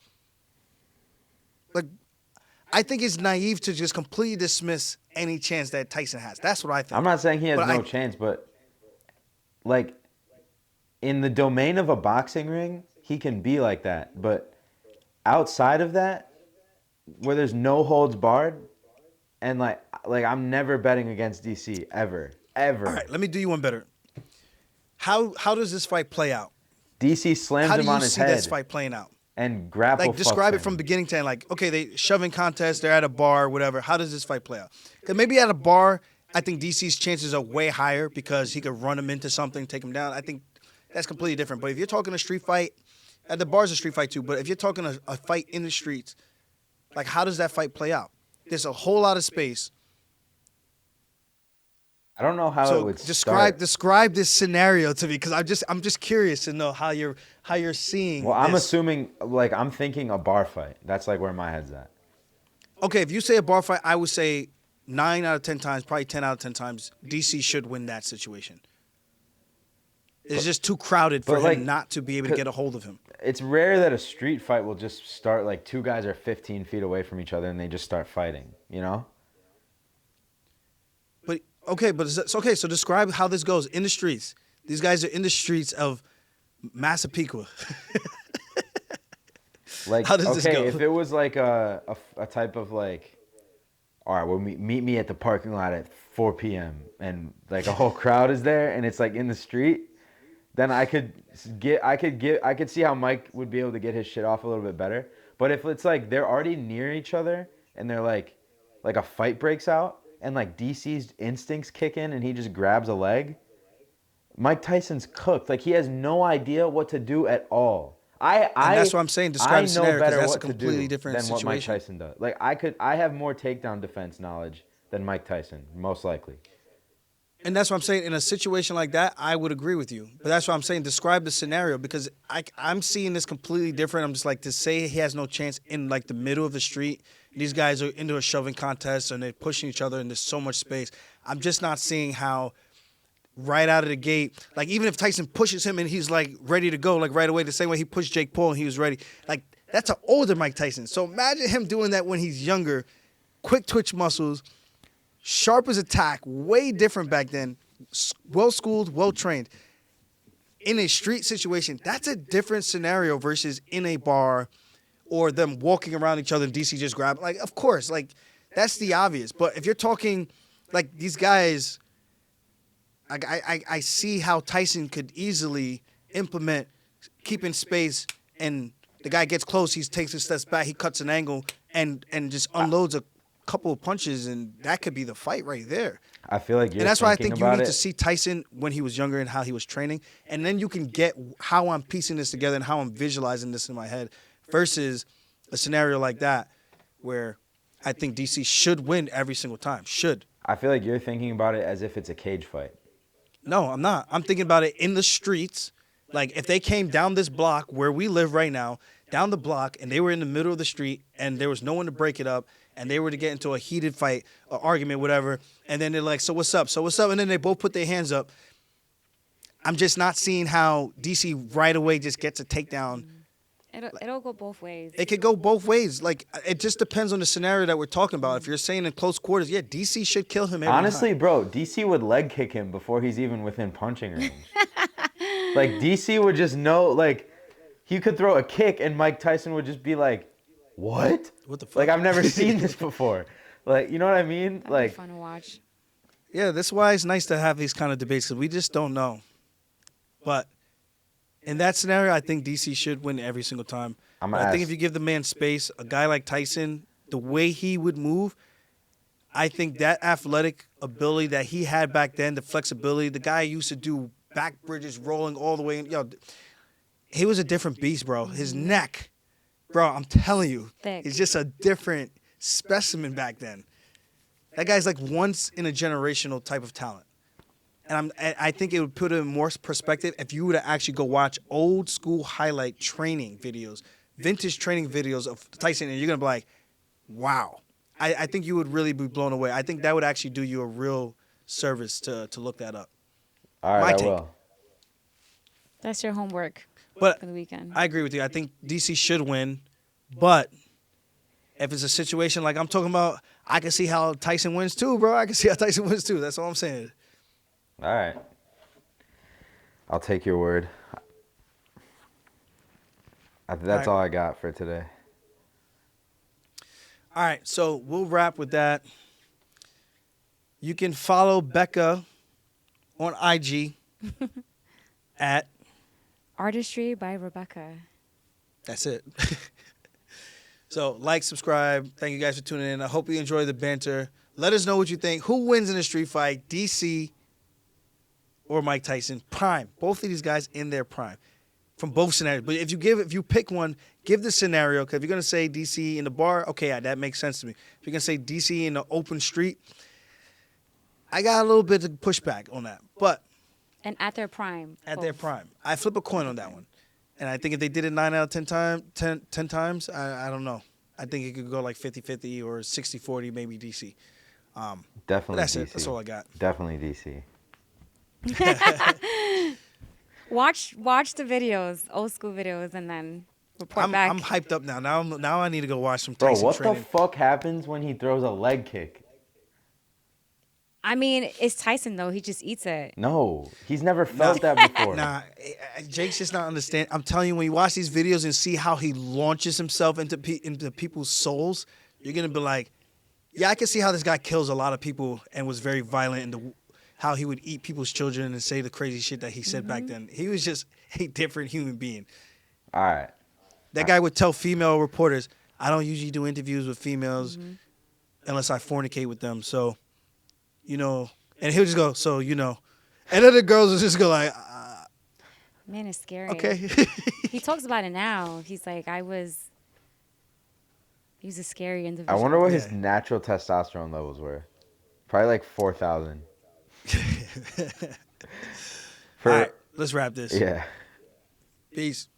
like, I think it's naive to just completely dismiss any chance that Tyson has. That's what I think.
I'm not saying he has no chance, but like in the domain of a boxing ring, he can be like that. But outside of that, where there's no holds barred, and like I'm never betting against DC ever.
All right, let me do you one better. How does this fight play out?
DC slams him on his head.
How do you see this fight playing out?
And grapple.
Like, describe it from beginning to end. Like, okay, they shoving contest, they're at a bar, whatever. How does this fight play out? Because maybe at a bar, I think DC's chances are way higher because he could run him into something, take him down. I think that's completely different. But if you're talking a street fight, at the bar's a street fight too, but if you're talking a fight in the streets, like, how does that fight play out? There's a whole lot of space.
I don't know how it
So
would
describe this scenario to me, because I'm just curious to know how you're seeing.
Well, I'm
this.
assuming, like, I'm thinking a bar fight. That's like where my head's at.
Okay, if you say a bar fight, I would say 9 out of 10 times, probably 10 out of 10 times, DC should win that situation. It's just too crowded for
like,
him not to be able to get a hold of him.
It's rare that a street fight will just start like two guys are 15 feet away from each other and they just start fighting, you know?
But okay, so describe how this goes in the streets. These guys are in the streets of Massapequa.
Like,
how does this go?
If it was like a type of like, all right, well, meet me at the parking lot at 4 p.m. and like a whole crowd is there and it's like in the street, then I could see how Mike would be able to get his shit off a little bit better. But if it's like they're already near each other and they're like a fight breaks out and like DC's instincts kick in and he just grabs a leg, Mike Tyson's cooked. Like he has no idea what to do at all. And
that's what I'm saying. Describe the scenario, because that's a
what to
completely
do
different
than what Mike
situation.
Tyson does. Like I have more takedown defense knowledge than Mike Tyson, most likely.
And that's what I'm saying. In a situation like that, I would agree with you. But that's what I'm saying. Describe the scenario, because I'm seeing this completely different. I'm just like, to say he has no chance in like the middle of the street. These guys are into a shoving contest and they're pushing each other and there's so much space. I'm just not seeing how right out of the gate, like even if Tyson pushes him and he's like ready to go, like right away, the same way he pushed Jake Paul and he was ready. Like that's an older Mike Tyson. So imagine him doing that when he's younger, quick twitch muscles, sharp as attack, way different back then, well-schooled, well-trained. In a street situation, that's a different scenario versus in a bar or them walking around each other and DC just grab. Like, of course, like, that's the obvious. But if you're talking, like, these guys, I see how Tyson could easily implement keeping space, and the guy gets close, he takes a step back, he cuts an angle, and just unloads a couple of punches, and that could be the fight right there.
I feel like you're
and that's why I think you need
to
see Tyson when he was younger and how he was training, and then you can get how I'm piecing this together and how I'm visualizing this in my head versus a scenario like that where I think DC should win every single time. Should.
I feel like you're thinking about it as if it's a cage fight.
No, I'm not. I'm thinking about it in the streets. Like if they came down this block where we live right now, down the block, and they were in the middle of the street and there was no one to break it up, and they were to get into a heated fight, an argument, whatever, and then they're like, so what's up? So what's up? And then they both put their hands up. I'm just not seeing how DC right away just gets a takedown.
It'll go both ways.
It could go both ways. Like, it just depends on the scenario that we're talking about. If you're saying in close quarters, yeah, DC should kill him every
Honestly,
time.
bro, DC would leg kick him before he's even within punching range. Like, DC would just know, like, he could throw a kick and Mike Tyson would just be like, what?
What the fuck?
Like, I've never seen this before. Like, you know what I mean?
That'd
Like,
be fun to watch.
Yeah, that's why it's nice to have these kind of debates, because we just don't know. But in that scenario, I think DC should win every single time. I think if you give the man space, a guy like Tyson, the way he would move, I think that athletic ability that he had back then, the flexibility, the guy used to do back bridges rolling all the way in. Yo, he was a different beast, bro. His neck, bro, I'm telling you,
Thick.
he's just a different specimen back then. That guy's like once in a generational type of talent. And I think it would put it in more perspective if you were to actually go watch old school highlight training videos, vintage training videos of Tyson, and you're going to be like, wow. I think you would really be blown away. I think that would actually do you a real service to look that up.
all right,
My
I
take.
will.
That's your homework
But
for the weekend.
I agree with you. I think DC should win. But if it's a situation like I'm talking about, I can see how Tyson wins too, bro. I can see how Tyson wins too. That's all I'm saying.
All right. I'll take your word. That's all I got for today.
All right, so we'll wrap with that. You can follow Becca on IG at,
Artistry by Rebecca.
that's it. So like, subscribe. Thank you guys for tuning in. I hope you enjoy the banter. Let us know what you think. Who wins in a street fight, DC or Mike Tyson? Prime. Both of these guys in their prime from both scenarios. But if you pick one, give the scenario. Because if you're going to say DC in the bar, okay, that makes sense to me. If you're going to say DC in the open street, I got a little bit of pushback on that, but
And at their prime.
at their
both.
prime, I flip a coin on that one. And I think if they did it 9 out of 10 times, I don't know. I think it could go like 50-50 or 60-40, maybe DC. But
Definitely
that's
DC.
it. That's all I got.
Definitely DC.
Watch the videos, old school videos, and then report
I'm
back.
hyped up now. Now I need to go watch some
Bro,
Tyson
what
training.
the fuck happens when he throws a leg kick?
I mean, it's Tyson though. He just eats it.
No, he's never felt that before.
Nah, Jake's just not understand. I'm telling you, when you watch these videos and see how he launches himself into people's souls, you're gonna be like, yeah, I can see how this guy kills a lot of people and was very violent and how he would eat people's children and say the crazy shit that he said back then. He was just a different human being.
All right.
That guy would tell female reporters, I don't usually do interviews with females unless I fornicate with them. So, you know, and he would just go, so, you know. And then the girls would just go like,
Man, it's scary.
okay.
He talks about it now. He's like, he was a scary individual.
I wonder what his
Yeah.
natural testosterone levels were. Probably like 4,000.
All right, let's wrap this.
Yeah.
Peace.